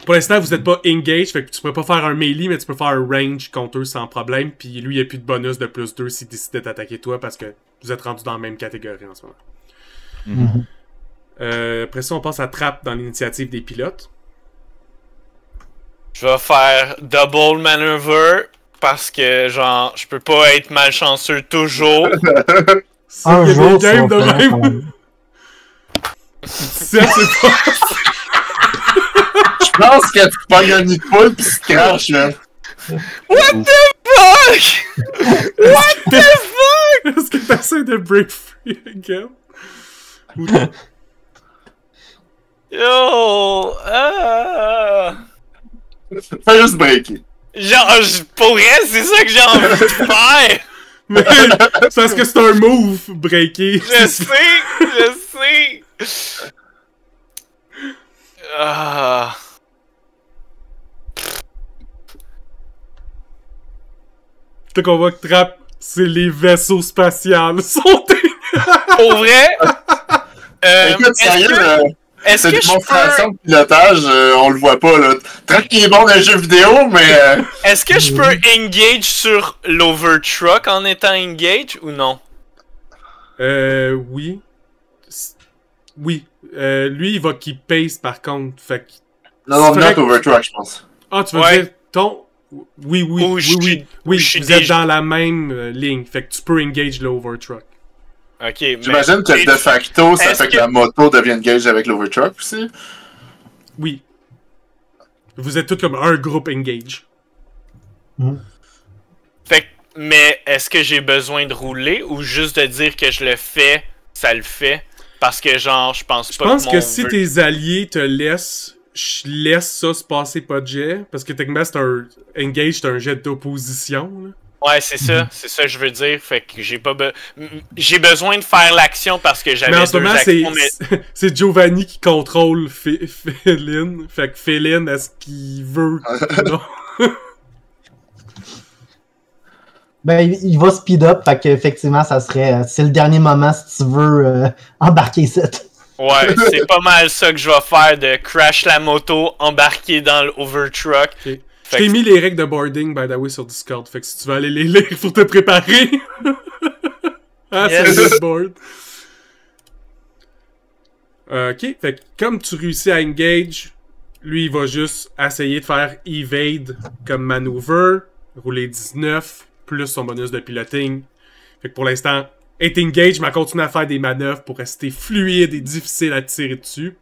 Pour l'instant, vous êtes pas engaged, fait que tu pourrais pas faire un melee, mais tu peux faire un range contre eux sans problème, puis lui, il a plus de bonus de plus 2 s'il décide d'attaquer toi, parce que vous êtes rendu dans la même catégorie en ce moment. Après ça, on passe à Trappe dans l'initiative des pilotes. Je vais faire double maneuver, parce que, genre, je peux pas être malchanceux toujours. Un jour, des games de même. Ça, c'est pas... Je pense que tu pognes un nid de poule pis tu craches, là. What the fuck? What the fuck? Est-ce que t'essaies de break free again? Yo! Fais juste breaker. Genre, pour vrai, c'est ça que j'ai envie de faire! Mais c'est parce que c'est un move, breaker. Je sais! Ah... Fait qu'on voit que Trappe, c'est les vaisseaux spatials. Pour vrai? Écoute, sérieux, Est-ce cette que je démonstration peux... de pilotage, on le voit pas, là. Trappe qui est bon dans les jeux vidéo, mais... Est-ce que je peux engage sur l'overtruck en étant engage ou non? Oui. Oui. Lui, il va qu'il pace par contre. Fait que... Non, not overtrack, je pense. Ah, tu veux dire ton... Oui, Ou je vous suis êtes déjà... dans la même ligne. Fait que tu peux engage l'overtruck. Ok, mais... J'imagine que de facto, ça fait que la moto devient engage avec l'overtruck aussi. Oui. Vous êtes tous comme un groupe engage. Fait que... Mais est-ce que j'ai besoin de rouler ou juste de dire que je le fais, ça le fait? Parce que genre, je pense pas Je pense que mon si tes alliés te laissent... Je laisse ça se passer pas de jet, parce que techniquement c'est un engage, c'est un jet d'opposition. Ouais, c'est ça que je veux dire. Fait que j'ai pas j'ai besoin de faire l'action parce que j'avais mais en ce moment, actions, c'est Giovanni qui contrôle Féline. Fait que Féline, est-ce qu'il veut non? Ben, il va speed up, fait qu'effectivement, ça serait... c'est le dernier moment si tu veux embarquer cette. Ouais, c'est pas mal ça que je vais faire, de crash la moto, embarquer dans l'overtruck. Okay. Je t'ai mis les règles de boarding, by the way, sur Discord. Fait que si tu veux aller les lire, faut te préparer. Ah, yes. C'est le board. Ok, fait que comme tu réussis à engage, lui, il va juste essayer de faire evade comme maneuver, rouler 19, plus son bonus de piloting. Fait que pour l'instant... est engage, mais elle continue à faire des manœuvres pour rester fluide et difficile à tirer dessus.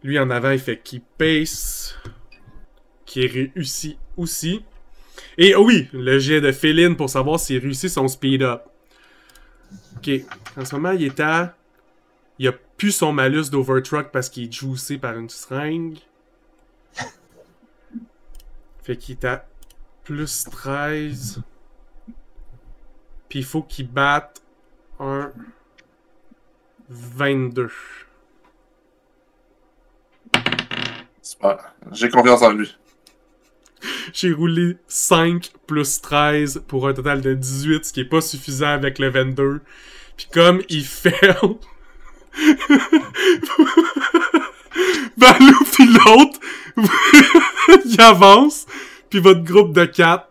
Lui, en avant, il fait keep pace. Qui est réussi aussi. Et oh oui, le jet de Féline pour savoir s'il réussit son speed up. Ok. En ce moment, il est à... Il a plus son malus d'overtruck parce qu'il est juicé par une seringue. Fait qu'il est à plus 13... Puis il faut qu'il batte un 22. Super. J'ai confiance en lui. J'ai roulé 5 plus 13 pour un total de 18, ce qui est pas suffisant avec le 22. Puis comme il fail... Balou puis l'autre, il avance, puis votre groupe de 4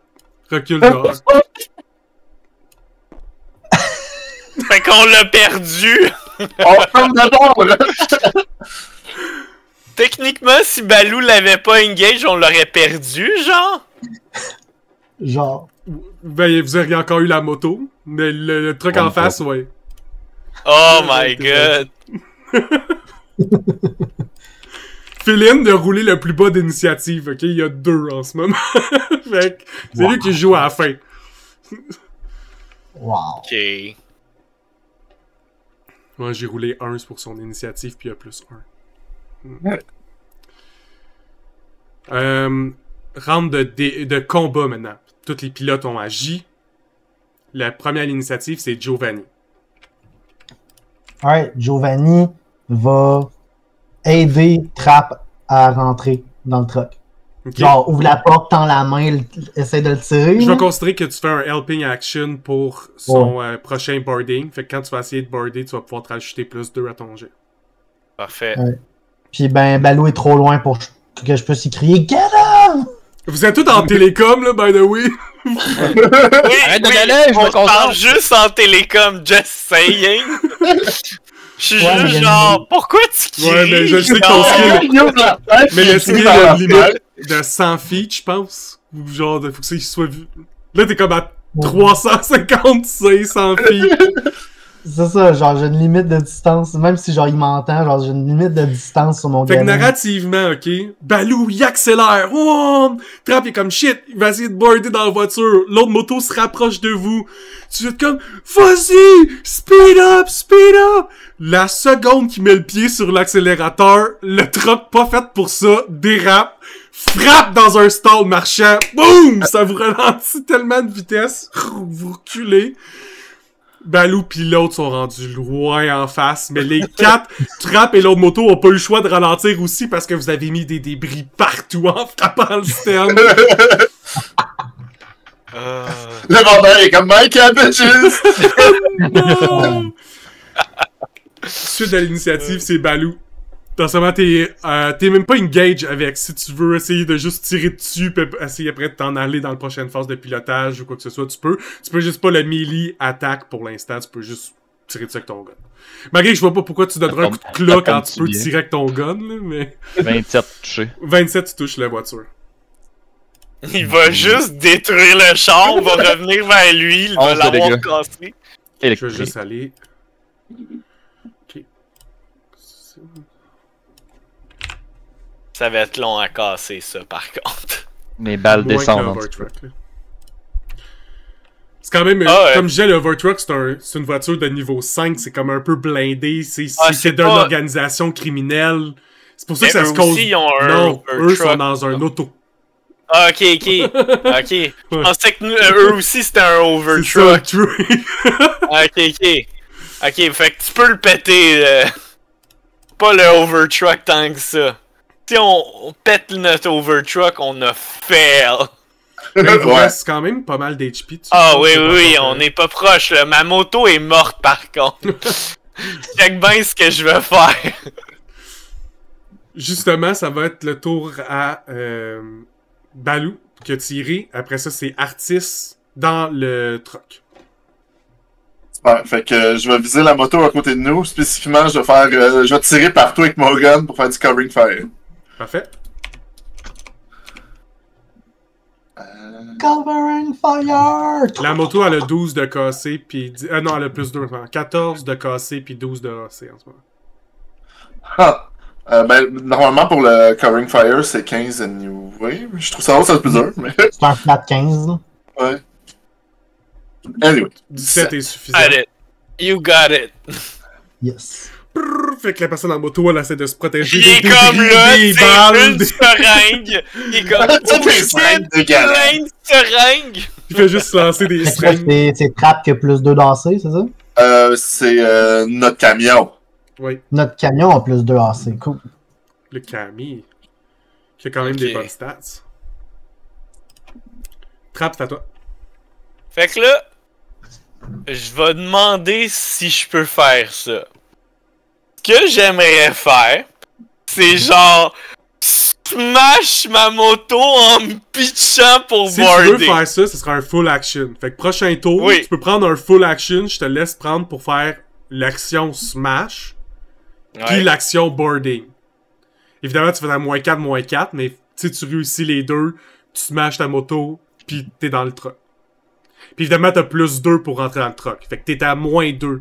recule dehors. Fait qu'on l'a perdu! On ferme d'abord! Techniquement, si Balou l'avait pas engage, on l'aurait perdu, genre? Genre. Ben, vous auriez encore eu la moto, mais le truc en face, ouais. Oh my god! Féline de rouler le plus bas d'initiative, ok? Il y a 2 en ce moment. Fait que c'est lui qui joue à la fin. Wow. Ok. Moi, j'ai roulé 1 pour son initiative, puis il y a plus 1. Round de combat maintenant. Tous les pilotes ont agi. La première initiative, c'est Giovanni. Alright, Giovanni va aider Trappe à rentrer dans le truck. Okay. Genre, ouvre la porte, tend la main, essaie de le tirer. Je vais considérer que tu fais un helping action pour son prochain boarding. Fait que quand tu vas essayer de boarder, tu vas pouvoir te rajouter plus 2 à ton jet. Parfait. Ouais. Puis ben, Balou est trop loin pour que je puisse y crier « Get him! » Vous êtes tous en télécom, là, by the way. Arrête de galer, on parle juste en télécom, just saying. Je suis juste genre, pourquoi tu cries? Ouais, mais je sais que ton skill... mais le skill a une limite de 100 feet, je pense. Ou genre, faut que ça soit vu. Là, t'es comme à 350, 500 feet. C'est ça, genre j'ai une limite de distance, même si genre il m'entend, genre j'ai une limite de distance sur mon Fait que gamin. narrativement, ok, Balou, il accélère, oh! Trap est comme shit, il va essayer de boarder dans la voiture, l'autre moto se rapproche de vous, tu êtes comme, vas-y, speed up, speed up! La seconde qu'il met le pied sur l'accélérateur, le truck pas fait pour ça, dérape, frappe dans un stall marchand, boum! Ça vous ralentit tellement de vitesse, vous reculez. Balou pis l'autre sont rendus loin en face, mais les quatre, Trap et l'autre moto ont pas eu le choix de ralentir aussi parce que vous avez mis des débris partout en frappant le stand. Le vendeur est comme My Cabbages! Non! Suite de l'initiative, c'est Balou. Dans ce moment, t'es même pas engage avec. Si tu veux essayer de juste tirer dessus, pis essayer après de t'en aller dans la prochaine phase de pilotage ou quoi que ce soit, tu peux. Tu peux juste pas le melee attaque pour l'instant, tu peux juste tirer dessus avec ton gun. Malgré que je vois pas pourquoi tu donnerais un coup de cloc quand tu peux tirer avec ton gun, là, mais... 27 touchés. 27, tu touches la voiture. Il va juste détruire le char, on va revenir vers lui, il va l'avoir cassé. Je vais juste aller... Ok. Ça va être long à casser, ça, par contre. Mes balles descendent. C'est quand même, comme je disais, le Overtruck, c'est une voiture de niveau 5, c'est comme un peu blindé, c'est d'une organisation criminelle. C'est pour ça que ça se cause... Non, eux sont dans un auto. Ah, ok. Je pensais que eux aussi c'était un Overtruck. C'est ça, Ok, fait que tu peux le péter, pas le Overtruck tant que ça. Si on pète notre Overtruck, on a fail. Ouais, c'est quand même pas mal d'HP. Ah oui, on n'est pas proche là. Ma moto est morte par contre. Check bien ce que je vais faire. Justement, ça va être le tour à Balou qui a tiré. Après ça, c'est Artis dans le truck. Ouais, fait que je vais viser la moto à côté de nous. Spécifiquement, je vais tirer partout avec mon gun pour faire du covering fire. Parfait. Covering fire! La moto, elle a 12 de cassé, puis... non, elle a plus 2. 14 de cassé, puis 12 de AC en ce moment. Ben, normalement, pour le covering fire, c'est 15 anyway. Je trouve ça le plus dur, mais... C'est un flat 15, là. Ouais. Anyway. 17 est suffisant. You got it. Yes. Fait que la personne en moto, elle essaie de se protéger Il est comme là, c'est une seringue. Il est comme plein de seringues. Il fait juste lancer des seringues. C'est Trap qui a plus 2 d'AC, c'est ça? C'est notre camion. Oui. Notre camion a plus 2 AC, cool. Le Camille. Qui a quand même des bonnes stats. Trap, c'est à toi. Fait que là, je vais demander si je peux faire ça. Ce que j'aimerais faire, c'est genre smash ma moto en me pitchant pour boarder. Si tu veux faire ça, ce sera un full action. Fait que prochain tour, tu peux prendre un full action, je te laisse prendre pour faire l'action smash, puis l'action boarding. Évidemment, tu fais un -4, mais si tu réussis les deux, tu smashes ta moto, puis t'es dans le truck. Puis évidemment, t'as +2 pour rentrer dans le truck. Fait que t'es à -2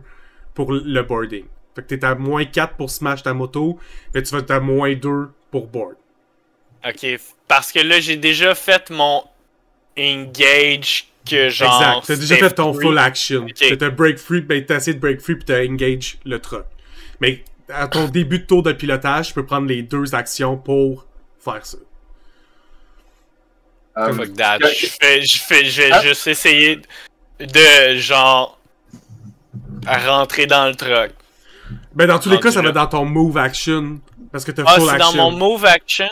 pour le boarding. Fait que t'es à -4 pour smash ta moto, et tu vas être à -2 pour board. Ok, parce que là, j'ai déjà fait mon engage que genre... Exact, t'as déjà fait ton full action. Okay. T'as break free, ben t'as essayé de break free, puis t'as engage le truck. Mais à ton début de tour de pilotage, tu peux prendre les 2 actions pour faire ça. Fuck that. Je vais juste essayer de genre rentrer dans le truck. Ben dans tous les cas, ça va dans ton move action. Parce que t'as full action. Ah, c'est dans mon move action?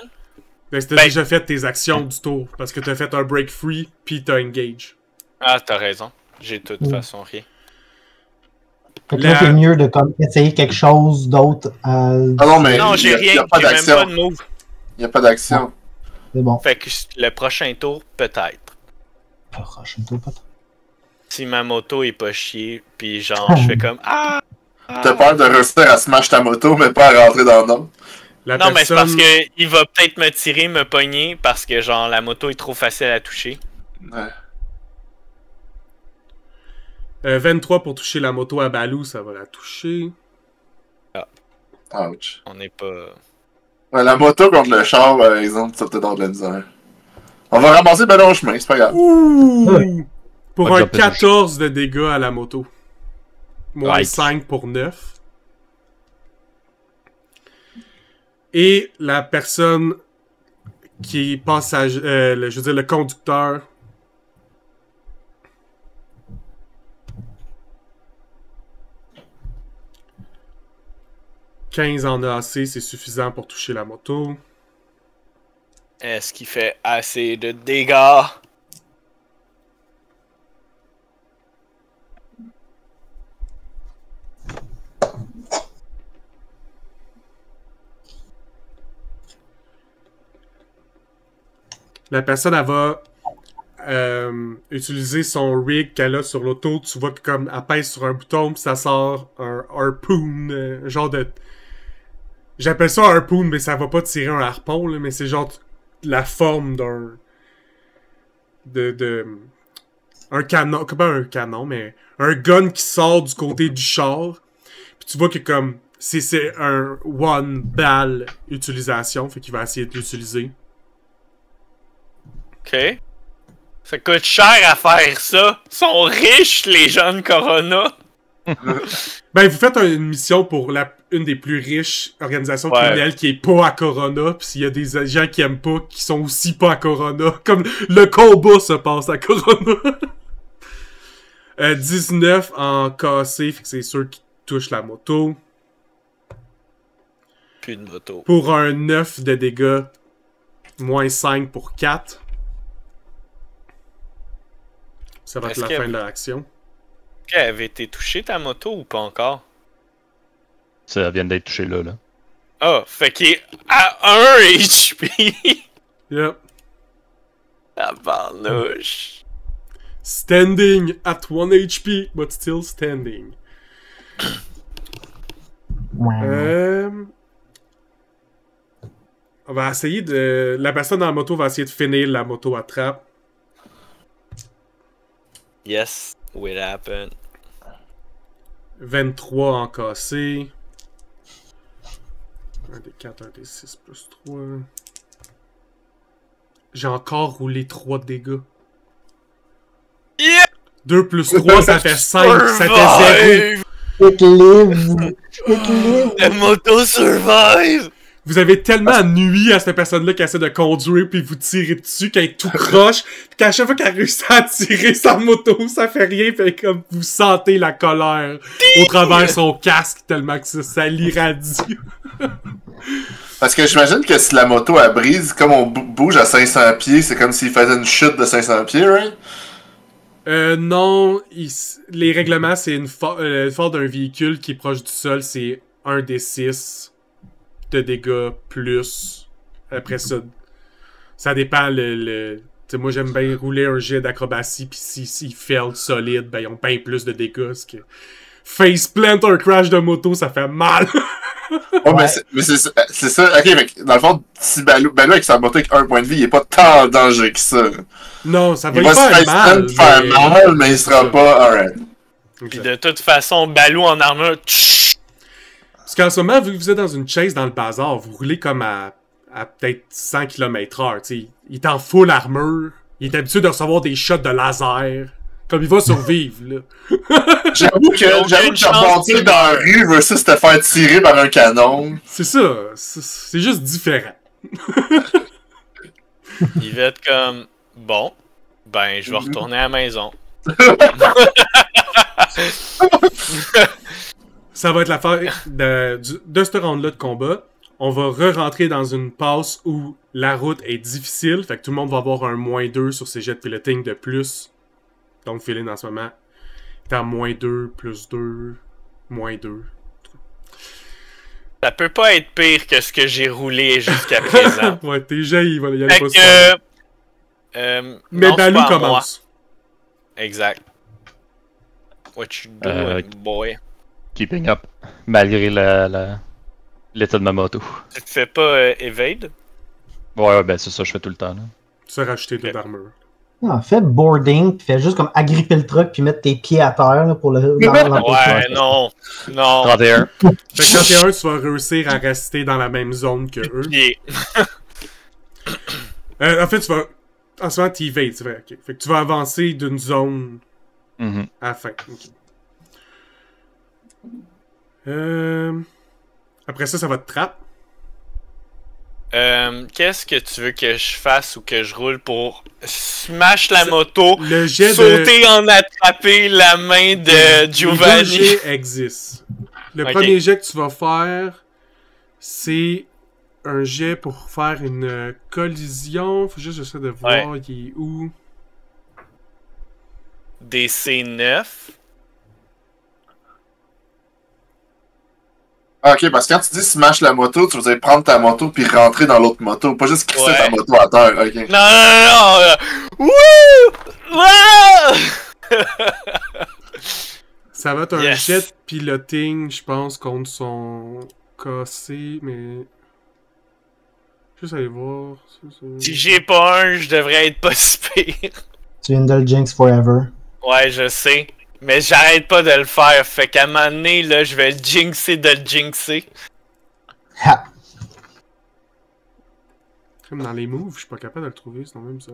Ben t'as déjà fait tes actions du tour. Parce que t'as fait un break free, puis t'as engage. Ah, t'as raison. J'ai de toute façon rien. Fait que là, c'est mieux de comme, essayer quelque chose d'autre. Ah non, mais non, j'ai rien. J'ai même pas de move. Il n'y a pas d'action. C'est bon. Fait que le prochain tour, peut-être. Prochain tour, peut-être. Si ma moto est pas chiée, puis genre, je fais comme ah! T'as peur de réussir à smash ta moto, mais pas à rentrer dans le nom. Non, mais c'est parce que il va peut-être me tirer, me pogner, parce que genre, la moto est trop facile à toucher. Ouais. 23 pour toucher la moto à Balou, ça va la toucher. Ah. Ouch. On n'est pas... Ouais, la moto contre le char, par exemple, ça peut être dans de la misère. On va ramasser ben au chemin, c'est pas grave. Ouh! Pour un 14 de dégâts à la moto. Moins 5 pour 9. Et la personne qui est passager, je veux dire le conducteur, « 15 en AC, c'est suffisant pour toucher la moto. » Est-ce qu'il fait assez de dégâts? La personne, elle va utiliser son rig qu'elle a sur l'auto. Tu vois que comme elle pèse sur un bouton, puis ça sort un harpoon, genre de... J'appelle ça un harpoon, mais ça va pas tirer un harpon, là, mais c'est genre la forme d'un... un canon, pas un canon, mais un gun qui sort du côté du char. Puis tu vois que comme... C'est un one ball utilisation, fait qu'il va essayer de l'utiliser. Ok. Ça coûte cher à faire ça. Ils sont riches, les jeunes Corona. Ben, vous faites une mission pour une des plus riches organisations criminelles qui est pas à Corona, pis s'il y a des gens qui aiment pas, qui sont aussi pas à Corona, comme le combat se passe à Corona. 19 en cassé, fait que c'est sûr qu'il touche la moto. Plus de moto. Pour un 9 de dégâts, moins 5 pour 4. Ça va être la fin de l'action. Elle avait été touchée ta moto ou pas encore? Ça vient d'être touché là. Ah, fait qu'il est à 1 HP! Yep. La barnouche. Standing at 1 HP, but still standing. On va essayer de... La personne dans la moto va essayer de finir la moto à trappe. Yes, will happen. 23 en cassé. 1 des 4, 1 des 6 plus 3. J'ai encore roulé 3 de dégâts. Yeah! 2 plus 3, ça fait 5. Ça fait 0. Équilibre. La moto survive! Vous avez tellement nui à cette personne-là qui essaie de conduire puis vous tirez dessus, qu'elle est tout croche, pis qu'à chaque fois qu'elle réussit à tirer sa moto, ça fait rien, fait comme vous sentez la colère au travers son casque tellement que ça l'irradie. Parce que j'imagine que si la moto elle brise, comme on bouge à 500 pieds, c'est comme s'il faisait une chute de 500 pieds, right? Non, les règlements, c'est une force d'un véhicule qui est proche du sol, c'est 1 des 6 de dégâts plus. Après ça, ça dépend t'sais, moi j'aime bien rouler un jet d'acrobatie, pis s'il fail solide, ben ils ont bien plus de dégâts. Parce que faceplant un crash de moto, ça fait mal. Oh, mais c'est ça. Ok, mais dans le fond, si Balou avec sa moto avec 1 point de vie, il est pas tant en danger que ça. Non, ça va il y faire mal. Faire mal, mais il sera pas alright. Puis de toute façon, Balou en armure. Parce qu'en ce moment, vu que vous êtes dans une chase dans le bazar, vous roulez comme à peut-être 100 km/h. T'sais. Il est en full armure. Il est habitué de recevoir des shots de laser. Comme il va survivre, là. J'avoue que rebondir dans la rue versus te faire tirer par un canon. C'est ça. C'est juste différent. Il va être comme... Bon, ben, je vais retourner à la maison. Ça va être la fin de ce round-là de combat. On va re-rentrer dans une passe où la route est difficile. Fait que tout le monde va avoir un -2 sur ses jets de piloting de plus. Donc, Philin, en ce moment, est à -2, +2, -2. Ça peut pas être pire que ce que j'ai roulé jusqu'à présent. Ouais, tes jets, il va y aller Fait pas que, super. Mais non, Balou c'est pas à moi. commence. Exact. What you doing, boy? Keeping up, malgré l'état de ma moto. Tu te fais pas evade? Ouais, ben c'est ça, je fais tout le temps. Là. Tu as rajouté 2 d'armure. Non, fais boarding, puis fais juste comme agripper le truc, puis mettre tes pieds à terre là, pour le. Ouais, non. 31. Fait que 31, tu vas réussir à rester dans la même zone que eux. Yeah. En fait, tu vas. En ce moment, tu evades, c'est vrai. Okay. Fait que tu vas avancer d'une zone à la fin. Okay. Après ça, ça va te trapper. Qu'est-ce que tu veux que je fasse ou que je roule pour smash la moto, le jet sauter en attraper la main de Giovanni? Les 2 jets existent. Le premier jet que tu vas faire, c'est un jet pour faire une collision. Faut juste essayer de voir il est où. DC 9. Ah, ok, parce que quand tu dis smash la moto, tu veux dire prendre ta moto puis rentrer dans l'autre moto, pas juste crisser ta moto à terre, ok. Non! Wouh! Ça va être un jet de piloting, je pense, contre son cassé, mais... Juste aller voir... Si j'ai pas un, je devrais être pas si pire. Tu viens de le jinx forever. Ouais, je sais. Mais j'arrête pas de le faire. Fait qu'à un moment donné, là, je vais le jinxer de le jinxer. Ha! Comme dans les moves, je suis pas capable de le trouver, c'est même ça.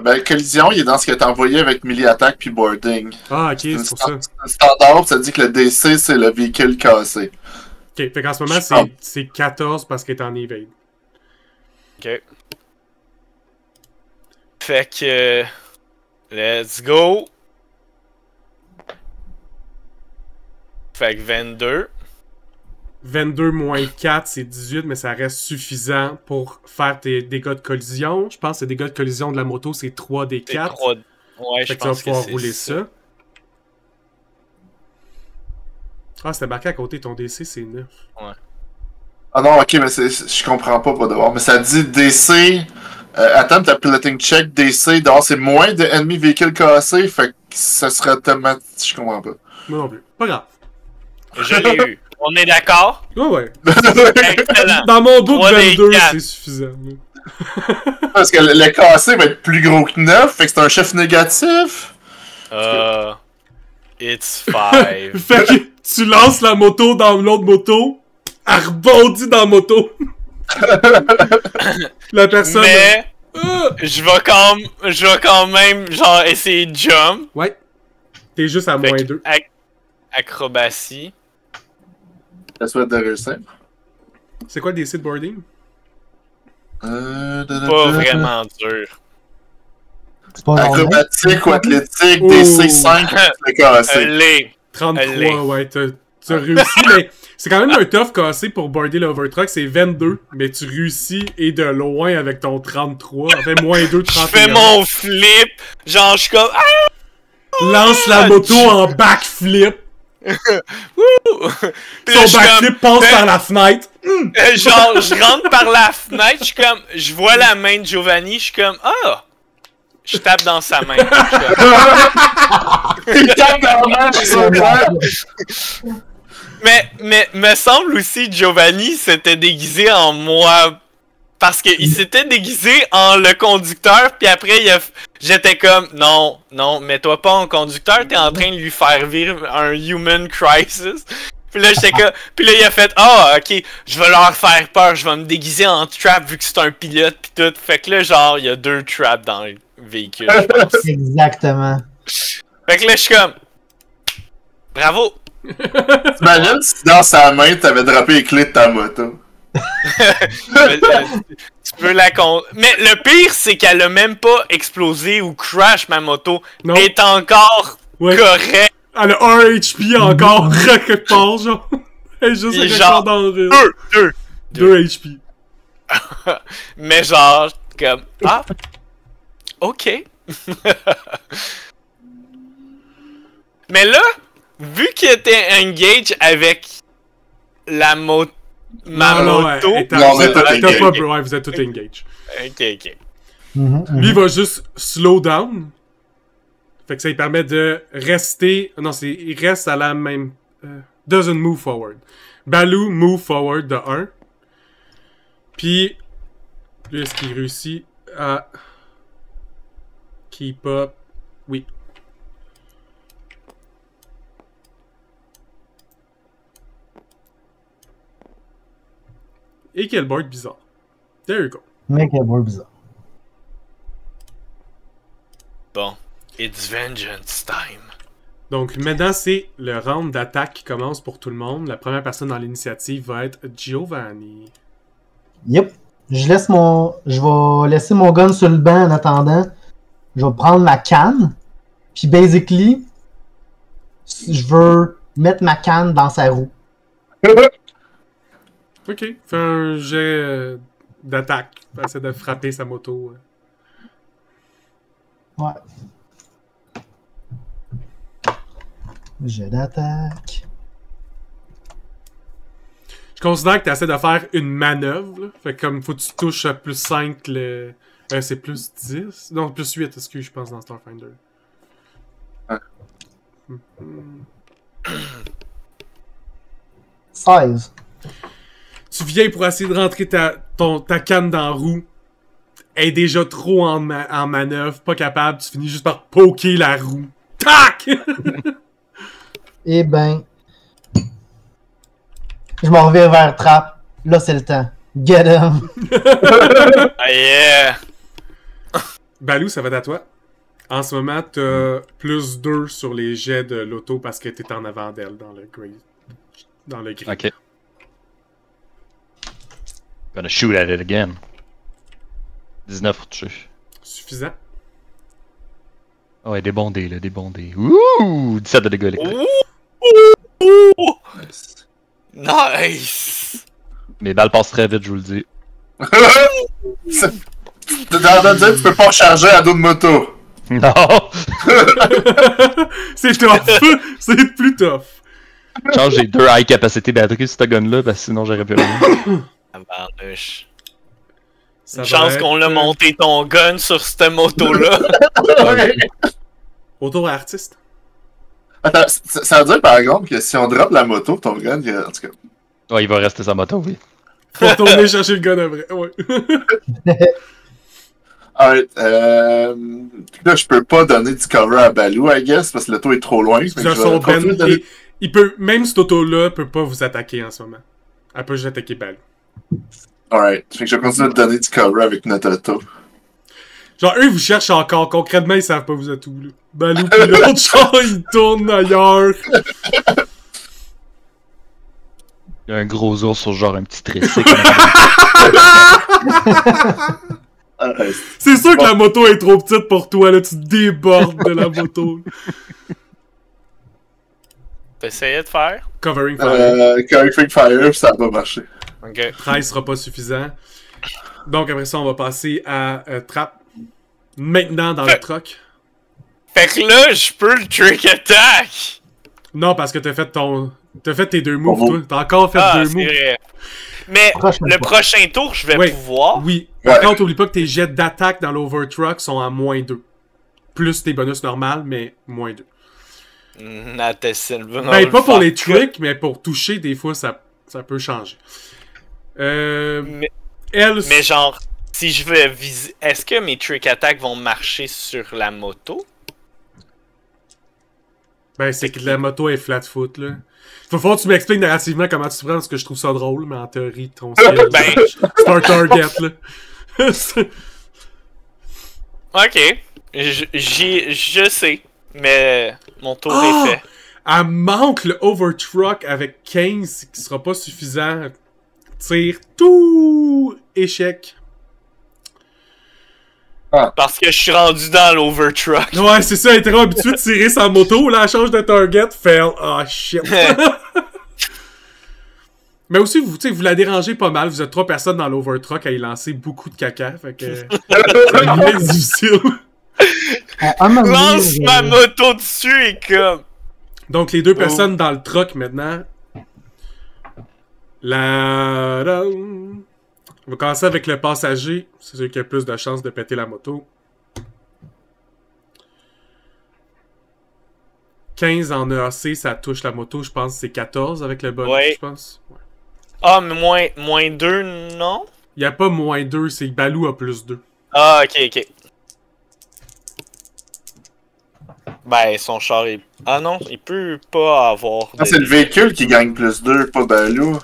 Ben, collision, il est dans ce que t'as envoyé avec melee attack puis boarding. Ah, ok, c'est pour ça. C'est standard, ça dit que le DC, c'est le véhicule cassé. Ok, fait qu'en ce moment, c'est 14 parce qu'il est en evade. Ok. Fait que... let's go! Fait que 22. 22 moins 4, c'est 18, mais ça reste suffisant pour faire tes dégâts de collision. Je pense que les dégâts de collision de la moto, c'est 3 des 4. 3... Ouais, fait je que tu vas pense que pouvoir c'est rouler ça. Ah, c'était marqué à côté, ton DC, c'est 9. Ouais. Ah non, ok, mais je comprends pas devoir. Mais ça dit DC... attends, t'as piloting check, DC, dehors, c'est moins de ennemis véhicules cassés, fait que ça serait automatique. Je comprends pas. Moi non plus. Pas grave. Je l'ai eu. On est d'accord? Ouais. Excellent. Dans mon book, 22, c'est suffisant. Parce que le cassé va être plus gros que 9, fait que c'est un chef négatif. It's 5. Fait que tu lances la moto dans l'autre moto, elle rebondit dans la moto. La personne... Mais... je vais quand même, genre, essayer de jump. Ouais. T'es juste à moins 2. Acrobatie. Ça souhaite de réussir. C'est quoi le DC de boarding? Pas vraiment dur. Acrobatique ou athlétique, DC 5, le cassé. 33, ouais, t'as réussi, mais c'est quand même un tough cassé pour boarder l'overtruck, c'est 22, mais tu réussis et de loin avec ton 33, en fait moins 2, 31. Je fais mon flip, genre je suis comme... Lance la moto en backflip. Son backflip passe par la fenêtre. Genre, je rentre par la fenêtre, je suis comme... Je vois la main de Giovanni, je suis comme... Ah! Je tape dans sa main. Il tape dans la main, mais me semble aussi Giovanni s'était déguisé en moi. Parce qu'il s'était déguisé en le conducteur, puis après j'étais comme non, mets-toi pas en conducteur, t'es en train de lui faire vivre un human crisis. Puis là j'étais comme, puis là il a fait ok, je vais leur faire peur, je vais me déguiser en trap vu que c'est un pilote pis tout. Fait que là genre il y a 2 traps dans le véhicule, je pense. Exactement. Fait que là je suis comme bravo. T'imagines si dans sa main t'avais droppé les clés de ta moto. Tu peux la compter. Mais le pire, c'est qu'elle a même pas explosé ou crash ma moto. Non. Elle est encore correcte. Elle a 1 HP encore, quelque part, genre. Elle est juste genre dans le 2 HP. Mais genre, comme... Ah! Ok. Mais là, vu que t'es engage avec ma moto... vous êtes tous engage. Ok. Lui, il va juste slow down. Fait que ça lui permet de rester... Non, il reste à la même... doesn't move forward. Baloo move forward de 1. Puis, lui, est-ce qu'il réussit à... Keep up? Oui. Et quel board bizarre. There you go. Mais quel board bizarre. Bon. It's vengeance time. Donc maintenant, c'est le round d'attaque qui commence pour tout le monde. La première personne dans l'initiative va être Giovanni. Yep. Je vais laisser mon gun sur le banc en attendant. Je vais prendre ma canne. Puis basically, je veux mettre ma canne dans sa roue. Ok. Fais un jet d'attaque. Essaie de frapper sa moto. Ouais. Jet d'attaque. Je considère que tu essaies de faire une manœuvre. Là. Fait que comme faut que tu touches à plus 5 c'est plus 10. Non, plus 8, excuse, je pense, dans Starfinder. Ah. 16. Tu viens pour essayer de rentrer ta canne dans la roue. Elle est déjà trop en manœuvre, pas capable. Tu finis juste par poker la roue. Tac! Eh ben... Je m'en reviens vers Trap. Là, c'est le temps. Get him! Ah yeah! Baloo, ça va être à toi. En ce moment, t'as plus 2 sur les jets de l'auto parce que t'es en avant d'elle dans le grid. Ok. Gonna shoot at it again. 19 pour toucher. Suffisant. Ouais, des bons dés, là, des bons dés. Ouh! 17 de dégâts électriques. Nice! Mes balles passent très vite, je vous le dis. Dans dire, tu peux pas charger à dos de moto. Non! C'est tough! C'est plus tough! Change, j'ai 2 high capacity batteries sur ce gun-là, parce que sinon j'aurais pu rien. Tabarnouche. Ça Une chance va qu'on être, l'a monté ton gun sur cette moto-là. Autour à artiste. Attends, ça veut dire par exemple que si on drop la moto, ton gun, en tout cas. Ouais, il va rester sa moto, oui. Faut retourner chercher le gun après. Ouais. Alright, là, je peux pas donner du cover à Baloo, I guess, parce que l'auto est trop loin. Il peut, même cet auto-là peut pas vous attaquer en ce moment. Elle peut juste attaquer Baloo. Alright, fait que je vais continuer de donner du cover avec notre auto. Genre, eux, ils vous cherchent encore. Concrètement, ils savent pas vous êtes où, là. Baloo pis l'autre, genre, ils tournent ailleurs. Il y a un gros ours sur genre un petit tricycle. C'est sûr que la moto est trop petite pour toi, là. Tu débordes de la moto. T'essayais de faire? Covering fire. Covering fire, ça va marcher. Ok. 13 sera pas suffisant. Donc, après ça, on va passer à Trap. Maintenant, dans le truck. Fait que là, je peux le trick attack! Non, parce que t'as fait tes 2 moves, toi. T'as encore fait 2 moves. Vrai. Mais le prochain tour, je vais pouvoir. Oui. Par contre, oublie pas que tes jets d'attaque dans l'overtruck sont à -2. Plus tes bonus normales, mais -2. Ben, pas pour les tricks, mais pour toucher, des fois, ça peut changer. Mais genre, si je veux viser... Est-ce que mes trick attacks vont marcher sur la moto? Ben, c'est que la moto est flat foot, là. Faut falloir que tu m'expliques narrativement comment tu te prends, parce que je trouve ça drôle, mais en théorie, ton skill, c'est un target, là. Ok. Je sais, mais mon tour est fait. Elle manque le overtruck avec 15, qui sera pas suffisant. Tire tout échec. Parce que je suis rendu dans l'overtruck. Ouais, c'est ça, elle était habituée de tirer sa moto, là, elle change de target, fail. Ah, shit. Mais aussi, vous la dérangez pas mal, vous êtes 3 personnes dans l'overtruck à y lancer beaucoup de caca, fait que... c'est difficile. Lance ma moto dessus et comme... Donc, les deux personnes dans le truck maintenant. On va commencer avec le passager. C'est celui qui a plus de chances de péter la moto. 15 en EAC, ça touche la moto. Je pense que c'est 14 avec le bonus, je pense. Ouais. Ah, mais moins 2, non? Il n'y a pas moins 2, c'est que Balou a plus 2. Ah, ok. Ben, son char est... Ah non, il peut pas avoir... Ah, c'est le véhicule qui gagne plus 2, pas Balou.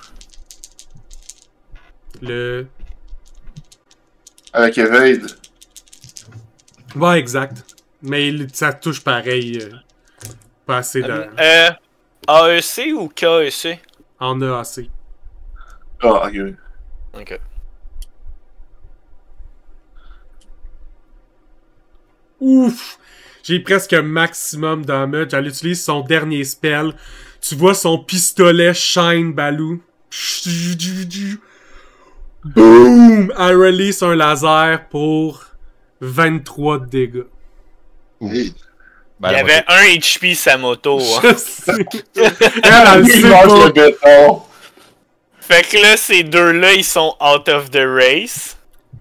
Avec Evade. Ouais, exact. Mais ça touche pareil. Pas assez de... AEC ou KEC? En EAC. Ah, ok. Ouf! J'ai presque un maximum damage. Elle utilise son dernier spell. Tu vois son pistolet shine, Balou. Boom! Elle release un laser pour 23 de dégâts. Hey. Il y avait 1 HP sa moto. Hein. Je sais. Elle Il mange le béton. Fait que là, ces deux-là, ils sont out of the race.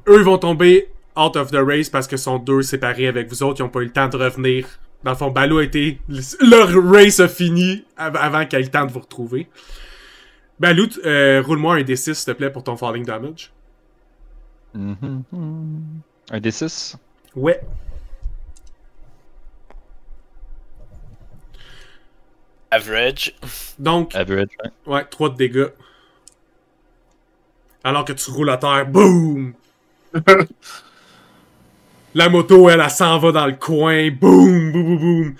Eux, ils vont tomber out of the race parce que sont deux séparés avec vous autres. Ils n'ont pas eu le temps de revenir. Dans le fond, Balou a été... Leur race a fini avant qu'il ait le temps de vous retrouver. Balou, roule-moi un D6, s'il te plaît, pour ton falling damage. Un D6? Ouais. Average. Donc, Average, ouais, 3 de dégâts. Alors que tu roules à terre, boum! La moto, elle s'en va dans le coin, boum, boum, boum, boum.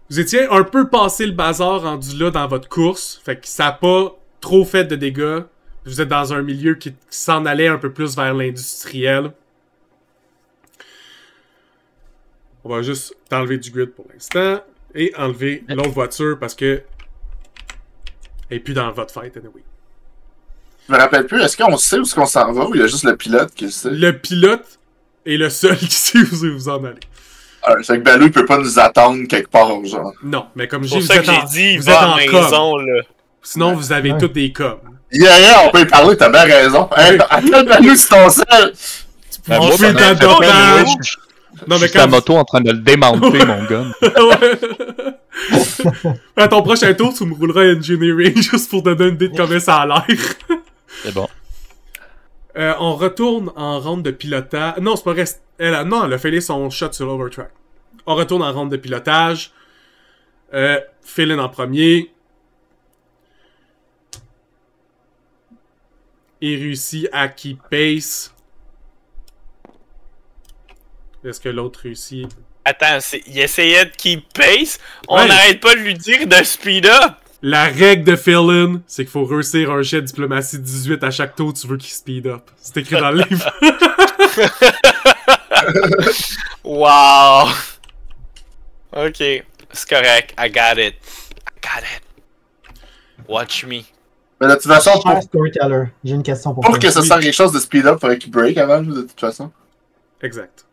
Vous étiez un peu passé le bazar rendu là dans votre course, fait que ça n'a pas trop fait de dégâts. Vous êtes dans un milieu qui s'en allait un peu plus vers l'industriel. On va juste t'enlever du grid pour l'instant. Et enlever l'autre voiture parce que elle n'est plus dans votre fight, anyway. Je me rappelle plus, est-ce qu'on sait où est-ce qu'on s'en va ou il y a juste le pilote qui le sait? Le pilote est le seul qui sait où vous en allez. C'est que Balou il peut pas nous attendre quelque part, genre. Non, mais comme C'est pour vous ça êtes que j'ai en, dit, vous va êtes à en maison, com. là. Sinon, vous avez tous des coms. Yeah, on peut y parler, t'as bien raison. Hey, attends, Balou, c'est ton seul! On moi, fait pendant ta que je fais dent. je Non, mais suis la quand moto en train de le démonter, mon gun. À ton prochain tour, tu me rouleras engineering juste pour donner une idée de comment ça a l'air. C'est bon. On retourne en ronde de pilotage. Non, c'est pas vrai. Elle a fait son shot sur l'overtrack. On retourne en ronde de pilotage. Philin en premier. Il réussit à keep pace. Est-ce que l'autre réussit? Attends, il essayait de keep pace. On Ouais. n'arrête pas de lui dire de speed up. La règle de Philin, c'est qu'il faut réussir un jet de diplomatie 18 à chaque tour, tu veux qu'il speed up. C'est écrit dans le livre. Wow. Ok, c'est correct. I got it. Watch me. Mais de toute façon, Cher storyteller, j'ai une question pour pour toi. que ça sert quelque chose de speed-up, il faudrait qu'il break avant, de toute façon. Exact.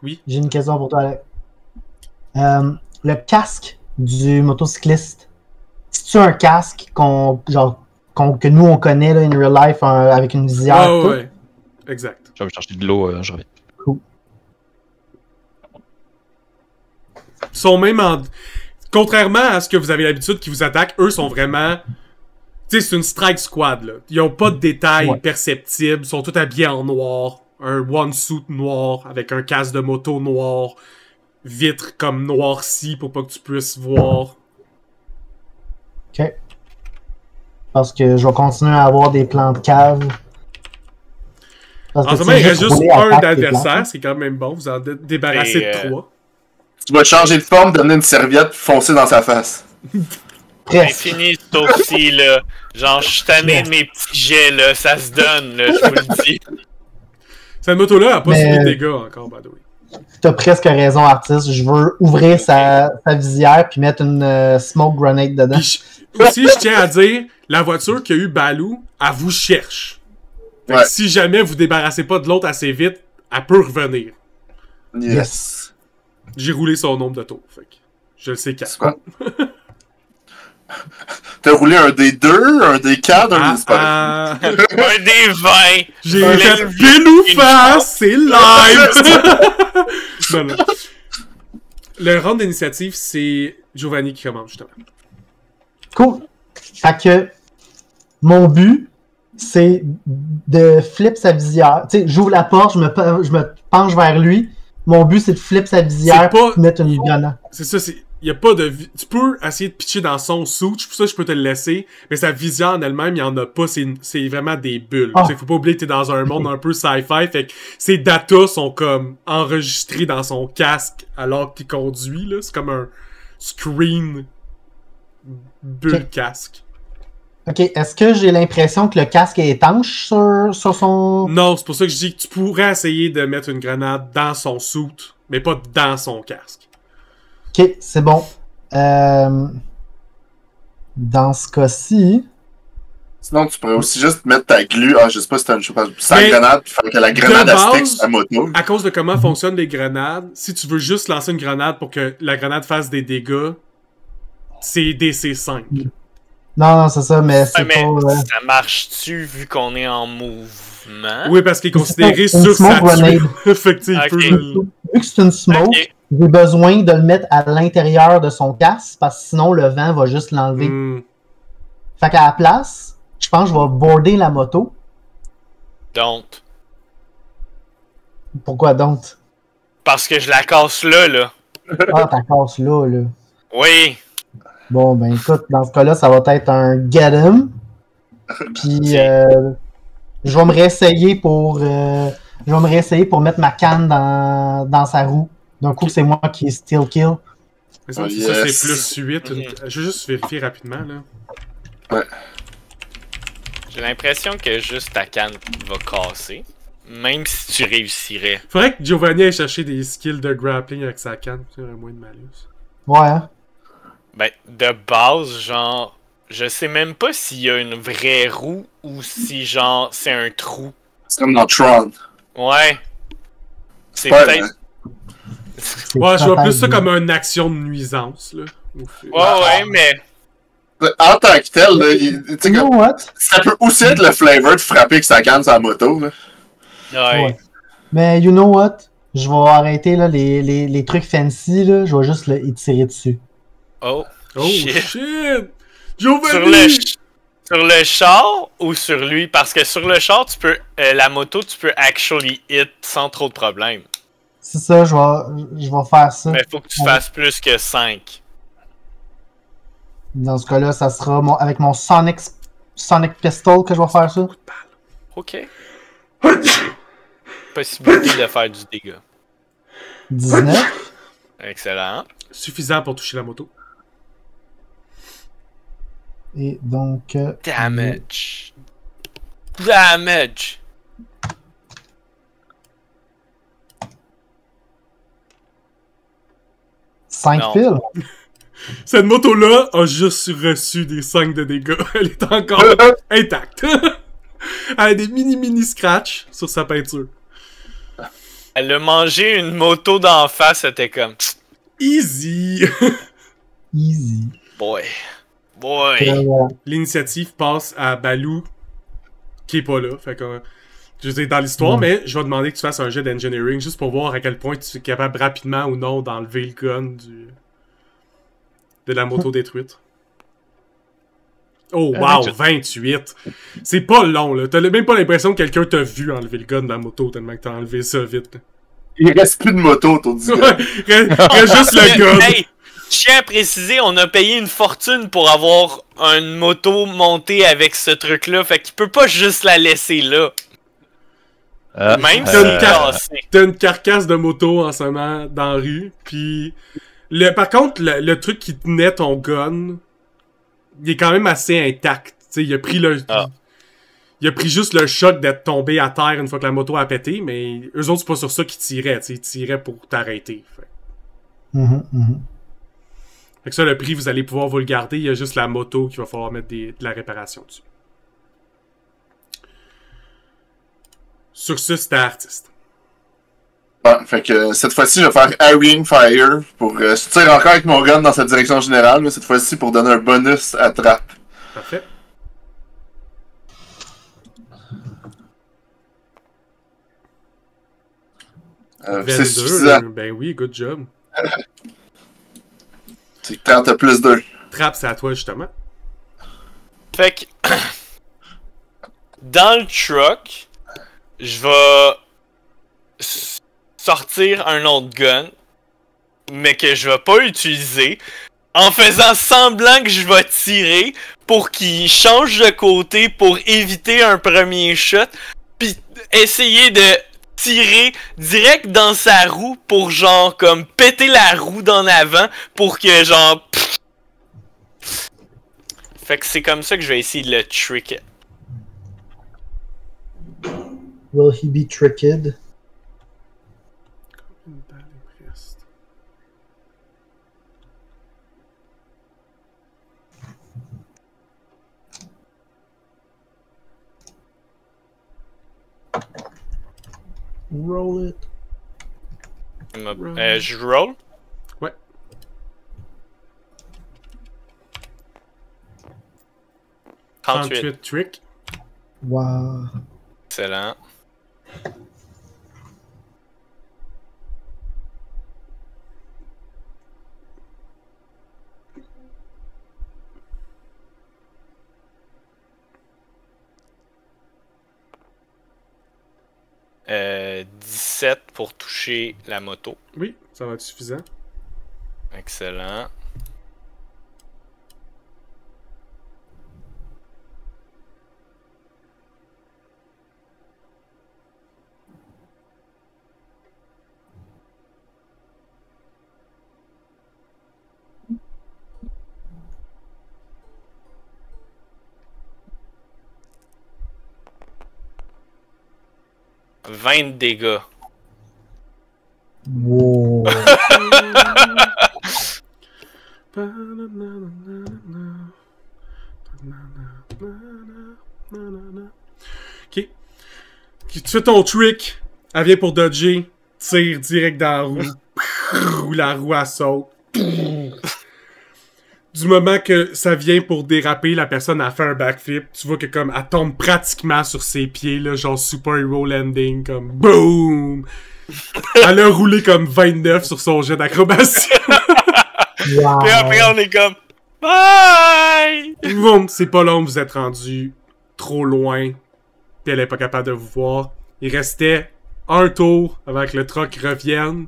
J'ai une question pour toi, Alex. Le casque du motocycliste, c'est-tu un casque que nous on connaît là, in real life avec une visière? Oh, tout? ouais. Exact. Je vais chercher de l'eau, je reviens. Ils sont même en... Contrairement à ce que vous avez l'habitude qui vous attaquent, eux sont vraiment... Tu sais, c'est une strike squad, là. Ils ont pas de détails perceptibles. Ils sont tous habillés en noir. Un one-suit noir avec un casque de moto noir. Vitre comme noirci pour pas que tu puisses voir. Ok. Parce que je vais continuer à avoir des plans de cave. Parce En que, ce tu moment, sais, il reste juste rouler un attaque tes d'adversaire, plans. c'est quand même bon. Vous en débarrassez Et, de 3. Tu vas changer de forme, donner une serviette, foncer dans sa face. Presque. Infini ce tour-ci, là. Genre, je suis tanné de mes petits jets, là. Ça se donne, là, je vous le dis. Cette moto-là a pas Mais- subi de dégâts encore, by the way. T'as presque raison, artiste. Je veux ouvrir sa visière puis mettre une smoke grenade dedans. Puis aussi, je tiens à dire, la voiture qui a eu Balou, elle vous cherche. Fait que Ouais. si jamais vous débarrassez pas de l'autre assez vite, elle peut revenir. Yes. J'ai roulé son nombre de tours. Fait que Je le sais, 4. C'est quoi? T'as roulé un des 2, un des 4, un des 5. Un des 20! J'ai fait pile ou face! C'est live! Non. Le round d'initiative, c'est Giovanni qui commence, justement. Cool. Fait que mon but, c'est de flip sa visière. Tu sais, j'ouvre la porte, je me penche vers lui. Mon but, c'est de flip sa visière pas... et mettre une grenade. C'est ça, il y a pas de... Tu peux essayer de pitcher dans son suit, pour ça je peux te le laisser, mais sa visière en elle-même, il y en a pas, c'est vraiment des bulles. Oh. Faut pas oublier que t'es dans un monde un peu sci-fi, fait que ses datas sont comme enregistrés dans son casque alors qu'il conduit, là. C'est comme un screen bulle casque. Ok, est-ce que j'ai l'impression que le casque est étanche sur son... Non, c'est pour ça que je dis que tu pourrais essayer de mettre une grenade dans son suit, mais pas dans son casque. Ok, c'est bon. Dans ce cas-ci... Sinon, tu pourrais aussi juste mettre ta glu. Ah, je sais pas si t'as une chose. Sans grenade, puis faire que la grenade stick sur la moto. À cause de comment fonctionnent les grenades, si tu veux juste lancer une grenade pour que la grenade fasse des dégâts, c'est DC5. Non, c'est ça, mais c'est mais pas... ça marche-tu vu qu'on est en mouvement? Oui, parce qu'il est considéré sur sa tue. Effectivement. Okay. Vu que c'est une smoke, okay. J'ai besoin de le mettre à l'intérieur de son casque, parce que sinon le vent va juste l'enlever. Fait qu'à la place, je pense que je vais boarder la moto. Don't. Pourquoi don't? Parce que je la casse là. Ah, t'as casse là. Oui. Bon, ben écoute, dans ce cas-là, ça va être un get him. Puis, je vais me réessayer pour mettre ma canne dans sa roue. D'un coup, c'est moi qui est still kill. Mais ça, c'est plus 8. Je vais juste vérifier rapidement, là. Ouais. J'ai l'impression que juste ta canne va casser. Même si tu réussirais. Faudrait que Giovanni aille chercher des skills de grappling avec sa canne. Il y aurait moins de malus. Ouais, hein? Ben, de base, genre, je sais même pas s'il y a une vraie roue ou si, genre, c'est un trou. C'est comme dans Tron. Ouais. C'est peut-être... Ouais, je vois plus ça comme une action de nuisance, là. Ouais, mais... En tant que tel, là, ça peut aussi être le flavor de frapper avec sa canne sur la moto, là. Ouais. Mais you know what? Je vais arrêter là, les trucs fancy, là. Je vais juste y tirer dessus. Oh shit! Giovanni! Sur le char ou sur lui? Parce que sur le char, tu peux la moto, tu peux actually hit sans trop de problème. C'est ça, je vais faire ça. Mais faut que tu fasses plus que 5. Dans ce cas-là, ça sera avec mon Sonic Pistol que je vais faire ça. Ok. Possibilité de faire du dégât. 19. Excellent. Suffisant pour toucher la moto. Et donc... Damage. 5 piles. Cette moto-là a juste reçu des 5 de dégâts. Elle est encore intacte. Elle a des mini scratchs sur sa peinture. Elle a mangé une moto d'en face, c'était comme... Easy. Easy. Boy. L'initiative passe à Balou, qui est pas là. Fait que, je veux dire, dans l'histoire, mais je vais demander que tu fasses un jet d'engineering juste pour voir à quel point tu es capable rapidement ou non d'enlever le gun de la moto détruite. Oh, wow, 28. C'est pas long, là. T'as même pas l'impression que quelqu'un t'a vu enlever le gun de la moto tellement que t'as enlevé ça vite. Là. Il reste plus de moto autour du gars. Reste juste le gun. Hey, je tiens à préciser, on a payé une fortune pour avoir une moto montée avec ce truc-là. Fait qu'il peut pas juste la laisser là. Même si t'as une carcasse de moto en ce moment dans la rue. Puis, par contre, le truc qui tenait ton gun, il est quand même assez intact. T'sais, il a pris juste le choc d'être tombé à terre une fois que la moto a pété, mais eux autres, c'est pas sur ça qu'ils tiraient. Ils tiraient pour t'arrêter. Fait que ça, le prix, vous allez pouvoir vous le garder. Il y a juste la moto qu'il va falloir mettre de la réparation dessus. Sur ce, c'était artiste. Bon, fait que cette fois-ci, je vais faire Harrying Fire pour. Je tire encore avec mon gun dans cette direction générale, mais cette fois-ci pour donner un bonus à trappe. Parfait. C'est suffisant. Ben oui, good job. C'est 30 plus 2. Trappe, c'est à toi, justement. Fait que. Dans le truck, je vais sortir un autre gun, mais que je vais pas utiliser, en faisant semblant que je vais tirer pour qu'il change de côté pour éviter un premier shot, puis essayer de tirer direct dans sa roue pour genre comme péter la roue d'en avant pour que genre... Fait que c'est comme ça que je vais essayer de le tricker. Will he be tricked? Une balle il me reste. Roll it. Je roll? Ouais. « 38 trick. Wow. Excellent. « 17 pour toucher la moto. » Oui, ça va être suffisant. Excellent. « 20 dégâts. » Wow. Ok. Tu fais ton trick. Elle vient pour dodger. Tire direct dans la roue. La roue elle saute. Du moment que ça vient pour déraper, la personne a fait un backflip. Tu vois que comme elle tombe pratiquement sur ses pieds, là, genre super hero landing, comme boom. Elle a roulé comme 29 sur son jet d'acrobatie. Wow. Puis après, on est comme bye! Boum, c'est pas long, vous êtes rendu trop loin. Puis elle est pas capable de vous voir. Il restait un tour avant que le truck revienne.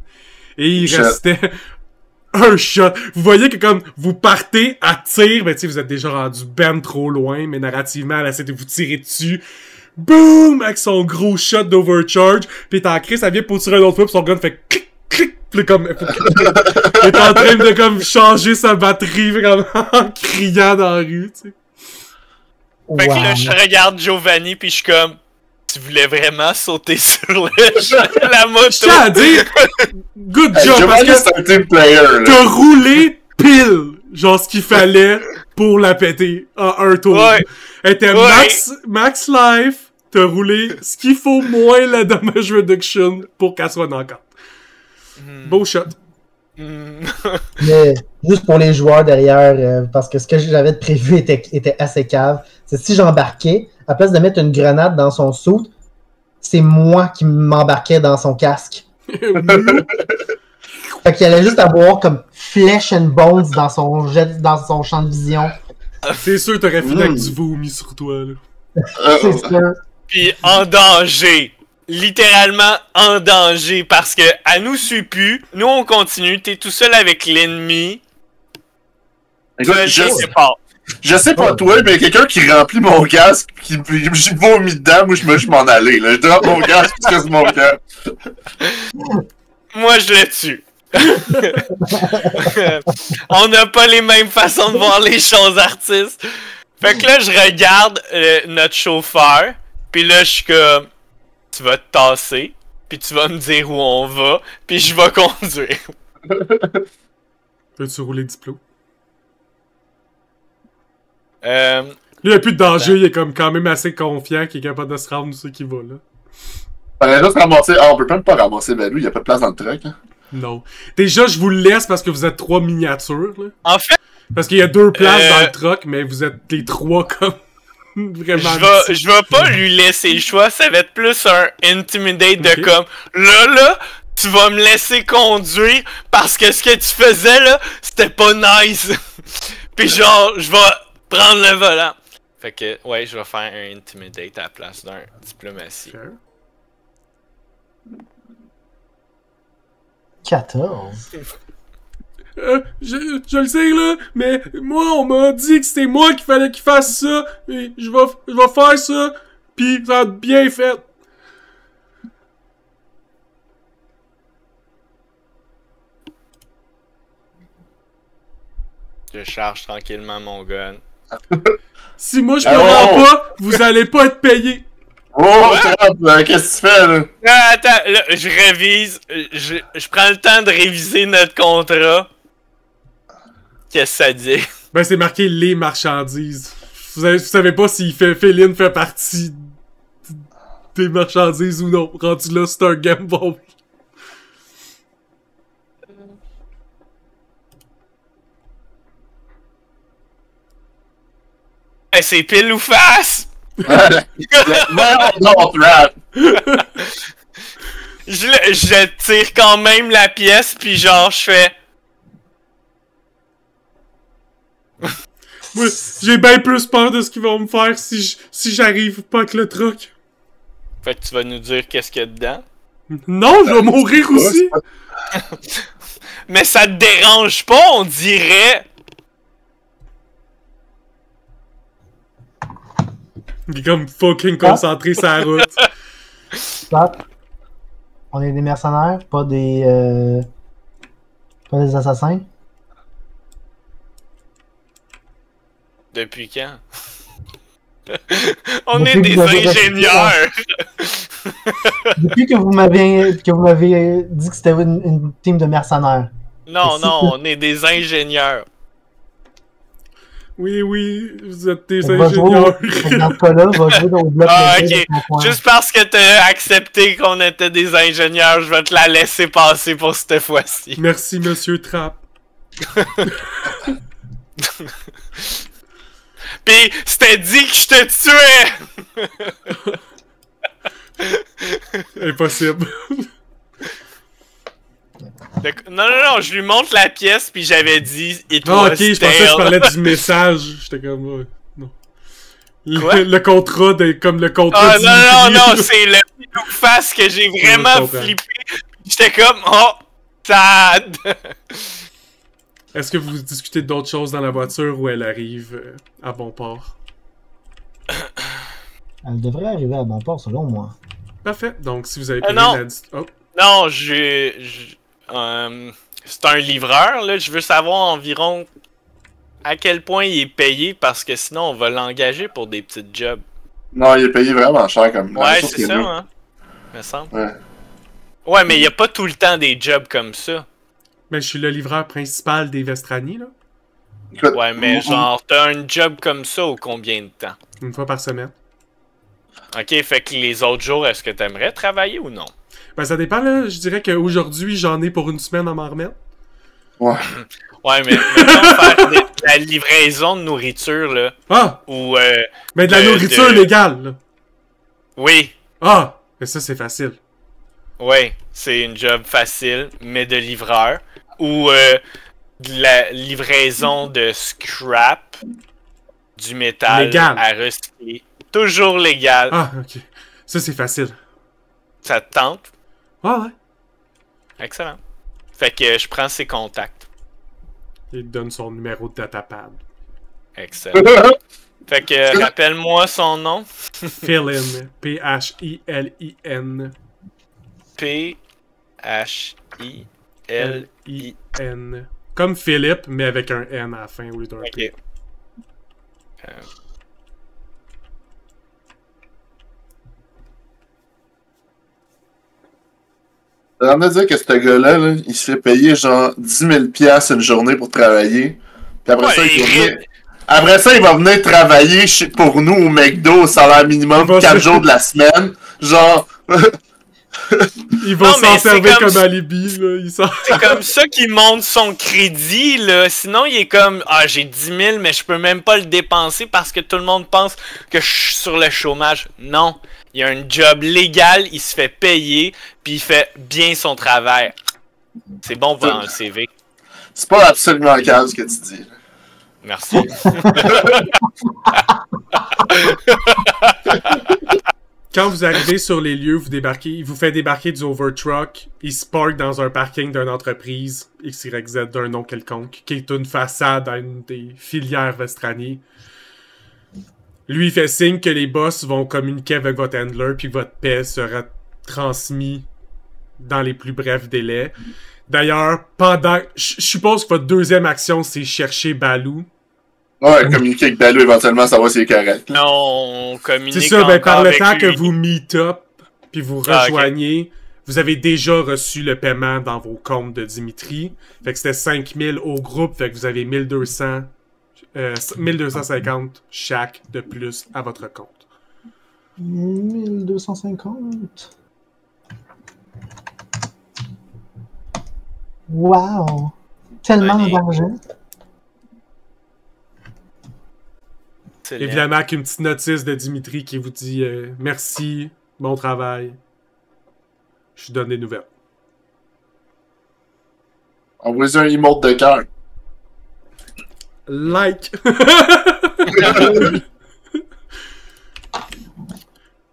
Et il restait un shot. Vous voyez que comme vous partez à tir, ben tu sais, vous êtes déjà rendu ben trop loin, mais narrativement, elle essaie de vous tirer dessus. Boom! Avec son gros shot d'overcharge. Pis t'en crie, ça vient pour tirer un autre fois, pis son gun fait clic, clic. Pis comme, il est en train de comme changer sa batterie, fait comme en criant dans la rue, tu sais. Fait que là, je regarde Giovanni pis je suis comme, tu voulais vraiment sauter sur la moto? Je tiens à dire, good job, Giovanni, parce que c'est un team player, là. t'as roulé pile, genre ce qu'il fallait pour la péter en un tour. Ouais. Elle était max life, t'as roulé ce qu'il faut moins la damage reduction pour qu'elle soit knock-out. Beau shot. Mais juste pour les joueurs derrière, parce que ce que j'avais prévu était assez cave, c'est si j'embarquais, à place de mettre une grenade dans son suit, c'est moi qui m'embarquais dans son casque. Fait qu'il allait juste avoir comme flesh and bones dans son champ de vision. C'est sûr t'aurais fini avec du vomi sur toi, là. C'est sûr. Puis en danger. Littéralement en danger parce que elle nous suit plus, nous on continue, t'es tout seul avec l'ennemi. Écoute, je sais pas Oh. toi, mais quelqu'un qui remplit mon casque, qui j'ai vomi dedans, moi je m'en allais, là. Je drop mon casque parce que c'est mon casque. Moi je le tue. On n'a pas les mêmes façons de voir les choses, artistes. Fait que là je regarde notre chauffeur, puis là je suis comme, tu vas te tasser, puis tu vas me dire où on va, puis je vais conduire. Peux-tu rouler diplôme? Euh, Lui, il n'y a plus de danger, il est comme quand même assez confiant qu'il est capable de se rendre où c'est qu'il va, là. Fallait juste ramasser. Ah, on peut même pas ramasser Balou, il y a pas de place dans le truck. Hein. Non. Déjà, je vous le laisse parce que vous êtes 3 miniatures, là. En fait... Parce qu'il y a 2 places dans le truck, mais vous êtes les 3 comme... vraiment... Je vais pas lui laisser le choix, ça va être plus un intimidate de comme... Là, tu vas me laisser conduire parce que ce que tu faisais, là, c'était pas nice. Puis genre, je vais prendre le volant. Fait que, ouais, je vais faire un intimidate à la place d'un diplomatie. Sure. 14. Je le sais, là, mais moi, on m'a dit que c'était moi qu'il fallait qu'il fasse ça, et je vais faire ça, pis ça va être bien fait. Je charge tranquillement mon gun. Si moi je me rends pas, vous allez pas être payé. Oh, qu'est-ce que tu fais, là? Attends, là, je révise. Je prends le temps de réviser notre contrat. Qu'est-ce que ça dit? Ben, c'est marqué les marchandises. Vous savez pas si Féline fait partie des marchandises ou non. Rendu là, c'est un gamble. C'est pile ou face! Non, rap. Je tire quand même la pièce, puis genre, je fais... Moi, j'ai bien plus peur de ce qu'ils vont me faire si j'arrive pas avec le truck. Fait que tu vas nous dire qu'est-ce qu'il y a dedans? Non, je vais mourir aussi! Mais ça te dérange pas, on dirait... Il est comme fucking concentré sur la route. Stop. On est des mercenaires, pas des assassins. Depuis quand? On est des ingénieurs! Depuis que vous m'avez dit que c'était une team de mercenaires. Non, on est des ingénieurs. Oui, vous êtes des ingénieurs. Dans ce cas-là, va jouer dans le bloc. Ah, ok. Juste parce que t'as accepté qu'on était des ingénieurs, je vais te la laisser passer pour cette fois-ci. Merci, monsieur Trapp. Pis, c'était dit que je te tuais! Impossible. Non, je lui montre la pièce, puis j'avais dit... Ah, ok, je pensais que tu parlais du message. J'étais comme... Ouais, non. Le contrat, comme le contrat du... Non, c'est le face que j'ai vraiment flippé. J'étais comme... Oh, sad! Est-ce que vous discutez d'autres choses dans la voiture ou elle arrive à bon port? Elle devrait arriver à bon port, selon moi. Parfait. Donc, si vous avez pris non. la... Oh. Non, c'est un livreur, là. Je veux savoir environ à quel point il est payé, parce que sinon, on va l'engager pour des petites jobs. Non, il est payé vraiment cher comme... Ouais, c'est ça, hein. Me semble. Ouais. Ouais, mais il y a pas tout le temps des jobs comme ça. Mais je suis le livreur principal des Vestrani, là. Écoute, Ouais, mais genre, t'as un job comme ça au combien de temps? Une fois par semaine. Ok, fait que les autres jours, est-ce que t'aimerais travailler ou non? Ben, ça dépend, là. Je dirais qu'aujourd'hui, j'en ai pour une semaine à m'en remettre. Ouais. Ouais, mais maintenant, faire la livraison de nourriture, là. Ah! Ou, mais de la nourriture légale, là. Oui. Ah! Mais ça, c'est facile. Oui, c'est une job facile, mais de livreur. Ou de la livraison de scrap, du métal légal. À recycler. Toujours légal. Ah, ok. Ça, c'est facile. Ça te tente? Ah, ouais. Excellent. Fait que je prends ses contacts. Il te donne son numéro de datapad. Excellent. Fait que rappelle-moi son nom. Philin. P-H-I-L-I-N. P-H-I-L-I-N. Comme Philippe, mais avec un N à la fin au lieu d'un P. Ok. T'as l'air de dire que ce gars-là, là, il se fait payer genre 10 000 $ une journée pour travailler. Puis après ça, il va venir travailler pour nous au McDo au salaire minimum 4 jours de la semaine. Genre... Il va s'en servir comme alibi, là. C'est comme ça qu'il monte son crédit, là. Sinon, il est comme, ah, j'ai 10 000, mais je peux même pas le dépenser parce que tout le monde pense que je suis sur le chômage. Non. Il a un job légal, il se fait payer, puis il fait bien son travail. C'est bon pour un CV. C'est pas absolument le cas ce que tu dis. Merci. Quand vous arrivez sur les lieux, vous débarquez, il vous fait débarquer du overtruck, il se parque dans un parking d'une entreprise XYZ d'un nom quelconque, qui est une façade à une des filières Vestrani. Lui, il fait signe que les boss vont communiquer avec votre handler, puis que votre paie sera transmise dans les plus brefs délais. D'ailleurs, je suppose que votre deuxième action, c'est chercher Balou. Ouais, communiquer avec Balou, éventuellement, savoir si c'est correct. Non, on communique. C'est ça, ben, par le temps que vous meet up, puis vous rejoignez, vous avez déjà reçu le paiement dans vos comptes de Dimitri. Fait que c'était 5000 au groupe, fait que vous avez 1250 chaque de plus à votre compte. 1250. Wow! Tellement d'argent. Évidemment qu'une petite notice de Dimitri qui vous dit merci, bon travail. Je vous donne des nouvelles. Envoyez un emote de cœur. Like!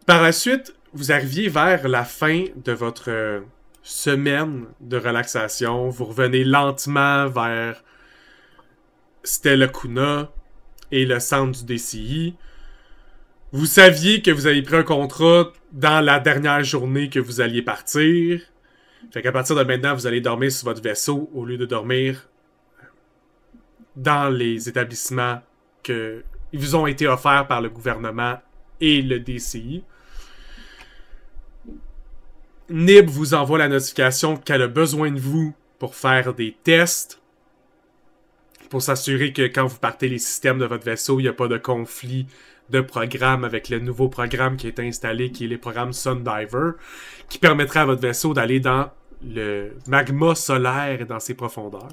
Par la suite, vous arriviez vers la fin de votre semaine de relaxation. Vous revenez lentement vers Stella Kuna et le centre du DCI. Vous saviez que vous avez pris un contrat dans la dernière journée que vous alliez partir. Fait qu'à partir de maintenant, vous allez dormir sur votre vaisseau au lieu de dormir dans les établissements qui vous ont été offerts par le gouvernement et le DCI. Nib vous envoie la notification qu'elle a besoin de vous pour faire des tests, pour s'assurer que quand vous partez les systèmes de votre vaisseau, il n'y a pas de conflit de programme avec le nouveau programme qui est installé, qui est les programmes Sundiver, qui permettra à votre vaisseau d'aller dans le magma solaire et dans ses profondeurs.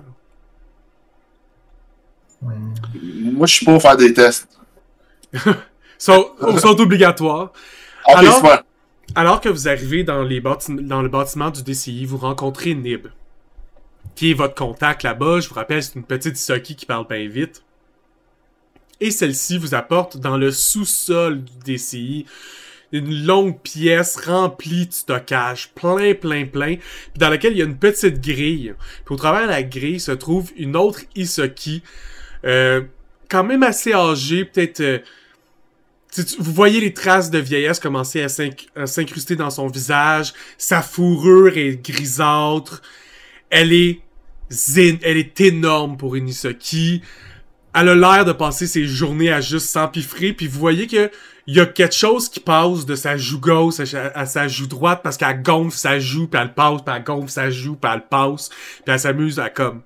Moi, je suis pour faire des tests. sont obligatoires. Alors que vous arrivez dans le bâtiment du DCI, vous rencontrez Nib, qui est votre contact là-bas. Je vous rappelle, c'est une petite Isoki qui parle bien vite. Et celle-ci vous apporte dans le sous-sol du DCI une longue pièce remplie de stockage, plein, puis dans laquelle il y a une petite grille. Puis au travers de la grille se trouve une autre Isoki, quand même assez âgée, peut-être... vous voyez les traces de vieillesse commencer à s'incruster dans son visage. Sa fourrure est grisâtre. Elle est énorme pour une Isoki. Elle a l'air de passer ses journées à juste s'empiffrer. Puis vous voyez que il y a quelque chose qui passe de sa joue gauche à sa joue droite parce qu'elle gonfle sa joue, puis elle passe, puis elle gonfle sa joue, puis elle passe. Puis elle s'amuse à comme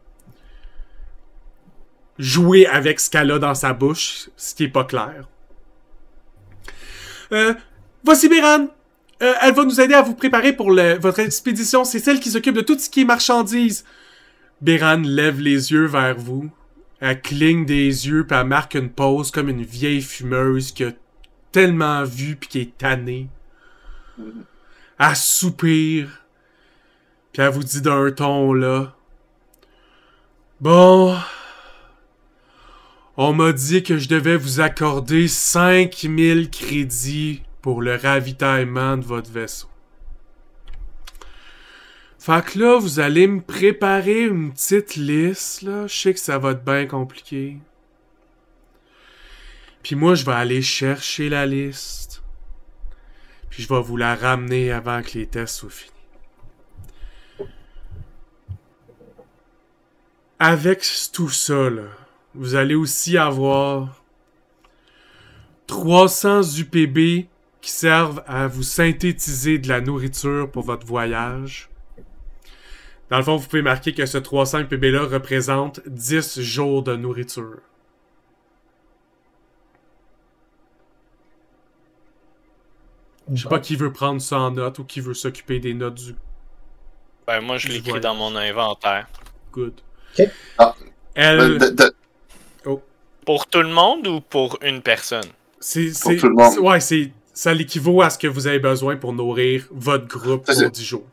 jouer avec ce qu'elle a dans sa bouche, ce qui est pas clair. Voici Béran. Elle va nous aider à vous préparer pour votre expédition. C'est celle qui s'occupe de tout ce qui est marchandises. Béran lève les yeux vers vous. Elle cligne des yeux puis elle marque une pause comme une vieille fumeuse qui a tellement vu puis qui est tannée. Elle soupire. Puis elle vous dit d'un ton là. Bon... On m'a dit que je devais vous accorder 5000 crédits pour le ravitaillement de votre vaisseau. Fait que là, vous allez me préparer une petite liste, là. Je sais que ça va être bien compliqué. Puis moi, je vais aller chercher la liste. Puis je vais vous la ramener avant que les tests soient finis. Avec tout ça, là, vous allez aussi avoir 300 UPB qui servent à vous synthétiser de la nourriture pour votre voyage. Dans le fond, vous pouvez marquer que ce 300 UPB-là représente 10 jours de nourriture. Je sais pas qui veut prendre ça en note ou qui veut s'occuper des notes du... Ben, moi, je l'écris dans mon inventaire. Good. Ok. Elle... Oh. Pour tout le monde ou pour une personne? Pour tout le monde. Ouais, ça l'équivaut à ce que vous avez besoin pour nourrir votre groupe pour 10 jours.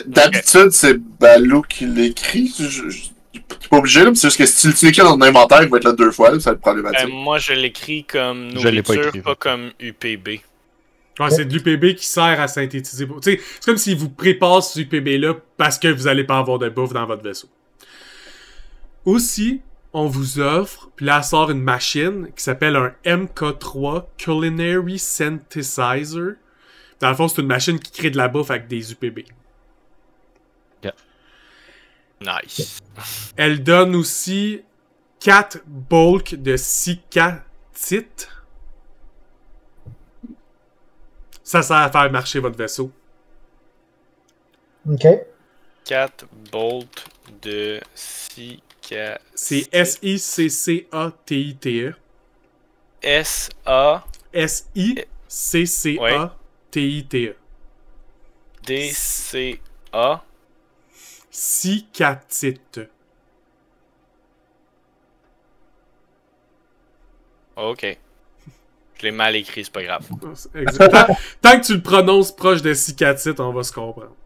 D'habitude, c'est Balou qui l'écrit. T'es pas obligé, là, c'est juste que si tu l'écris dans ton inventaire, il va être là 2 fois, là, ça va être problématique. Moi, je l'écris comme nourriture, pas comme UPB. Ouais, c'est de l'UPB qui sert à synthétiser. C'est comme s'il vous prépare ce UPB-là parce que vous n'allez pas avoir de bouffe dans votre vaisseau. Aussi, on vous offre, puis là, elle sort une machine qui s'appelle un MK3 Culinary Synthesizer. Dans le fond, c'est une machine qui crée de la bouffe avec des UPB. Yeah. Nice. Elle donne aussi 4 bulks de cicatite. Ça sert à faire marcher votre vaisseau. Ok. 4 bolts de cicatite. C'est S-I-C-C-A-T-I-T-E. S-A... S-I-C-C-A-T-I-T-E. D-C-A... Cicatite. Ok. Je l'ai mal écrit, c'est pas grave. Tant que tu le prononces proche de cicatite, on va se comprendre.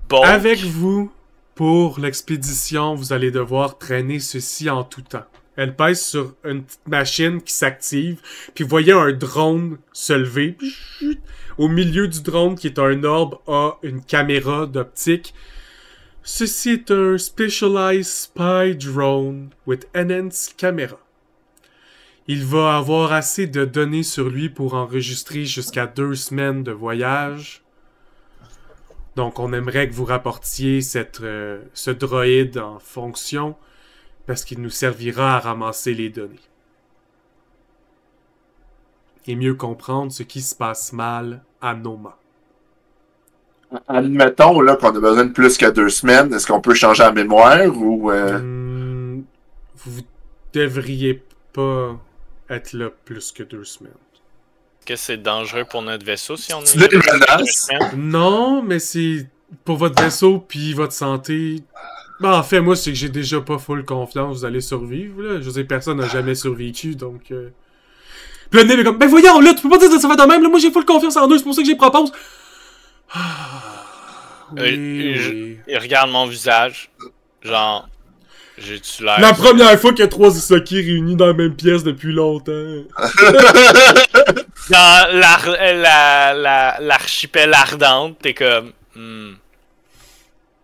Bon. Avec vous, pour l'expédition, vous allez devoir traîner ceci en tout temps. Elle pèse sur une petite machine qui s'active, puis vous voyez un drone se lever. Au milieu du drone, qui est un orbe, a une caméra d'optique. Ceci est un Specialized Spy Drone with Enhanced Camera. Il va avoir assez de données sur lui pour enregistrer jusqu'à 2 semaines de voyage. Donc, on aimerait que vous rapportiez ce droïde en fonction parce qu'il nous servira à ramasser les données. Et mieux comprendre ce qui se passe mal à Noma. Admettons là qu'on a besoin de plus que 2 semaines, est-ce qu'on peut changer la mémoire ou... Vous devriez pas être là plus que 2 semaines. Est-ce que c'est dangereux pour notre vaisseau si on est là 2 semaines? Non, mais c'est pour votre vaisseau puis votre santé. Ben, en fait, moi, c'est que j'ai déjà pas full confiance, vous allez survivre, là. Je sais, personne n'a jamais survécu, donc... Puis le nez est comme, ben voyons, là, tu peux pas dire que ça va de même, là, moi j'ai full confiance en eux, c'est pour ça que j'y propose. Il regarde mon visage, genre... J'ai-tu l'air... La première fois qu'il y a 3 Isoki réunis dans la même pièce depuis longtemps. Dans l'archipel ardente, t'es comme...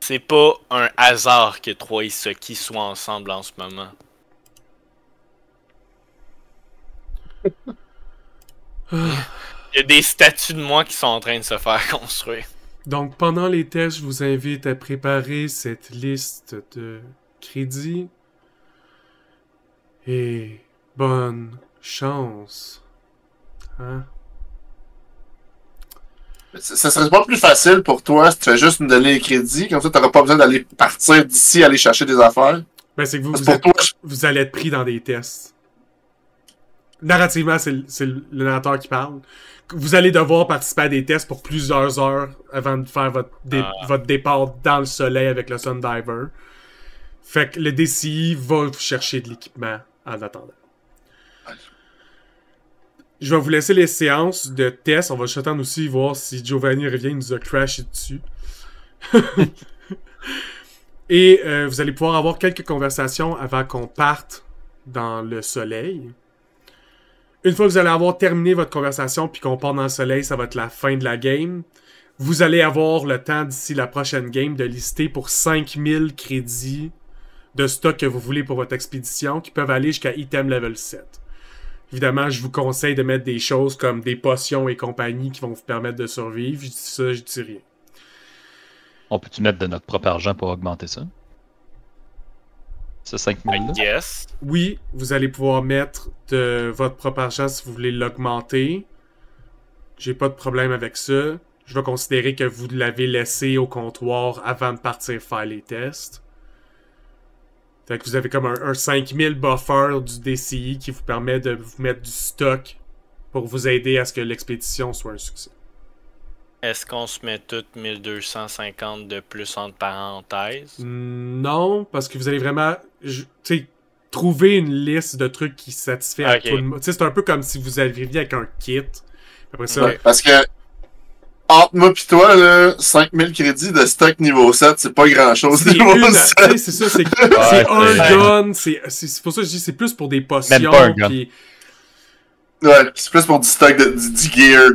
C'est pas un hasard que 3 Isoki soient ensemble en ce moment. Il y a des statues de moi qui sont en train de se faire construire. Donc, pendant les tests, je vous invite à préparer cette liste de crédits. Et bonne chance. Hein? Ça serait pas plus facile pour toi si tu fais juste nous donner les crédits, comme ça t'auras pas besoin d'aller partir d'ici, aller chercher des affaires? Ben, c'est que toi, vous allez être pris dans des tests. Narrativement, c'est le narrateur qui parle. Vous allez devoir participer à des tests pour plusieurs heures avant de faire votre départ dans le soleil avec le Sundiver. Fait que le DCI va vous chercher de l'équipement en attendant. Je vais vous laisser les séances de tests. On va juste attendre aussi voir si Giovanni revient, il nous a crashé dessus. Et vous allez pouvoir avoir quelques conversations avant qu'on parte dans le soleil. Une fois que vous allez avoir terminé votre conversation puis qu'on part dans le soleil, ça va être la fin de la game. Vous allez avoir le temps d'ici la prochaine game de lister pour 5000 crédits de stock que vous voulez pour votre expédition qui peuvent aller jusqu'à item level 7. Évidemment, je vous conseille de mettre des choses comme des potions et compagnie qui vont vous permettre de survivre. Je dis ça, je dis rien. On peut-tu mettre de notre propre argent pour augmenter ça? Ce 5000 là? Yes. Oui, vous allez pouvoir mettre de votre propre argent si vous voulez l'augmenter. J'ai pas de problème avec ça. Je vais considérer que vous l'avez laissé au comptoir avant de partir faire les tests. Fait que vous avez comme un 5000 buffer du DCI qui vous permet de vous mettre du stock pour vous aider à ce que l'expédition soit un succès. Est-ce qu'on se met tout 1250 de plus entre parenthèses? Non, parce que vous allez vraiment trouver une liste de trucs qui satisfait à tout le monde. C'est un peu comme si vous arriviez avec un kit. Après ça, parce que entre moi pis toi, là, 5000 crédits de stock niveau 7, c'est pas grand-chose. C'est ça, c'est un gun. C'est pour ça que je dis c'est plus pour des potions. Même pas un gun. Pis... Ouais, c'est plus pour du stock du gear.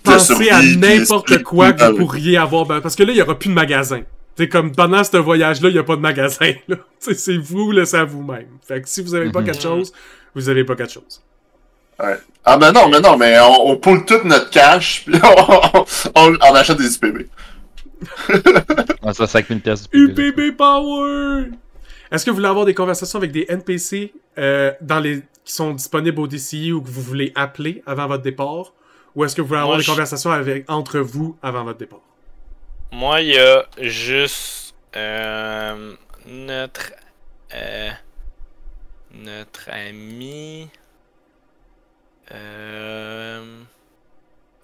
Pensez à n'importe quoi que vous pourriez avoir. Parce que là, il n'y aura plus de magasin. T'sais, comme pendant ce voyage-là, il n'y a pas de magasin. C'est vous, laissez à vous-même. Fait que si vous n'avez pas quelque chose, vous n'avez pas quelque chose. Ouais. Ah mais on pull tout notre cash, puis on achète des UPB. Ça, 5000 pièces UPB Power! Est-ce que vous voulez avoir des conversations avec des NPC qui sont disponibles au DCI ou que vous voulez appeler avant votre départ? Ou est-ce que vous voulez avoir des conversations entre vous avant votre départ? Moi, il y a juste notre ami...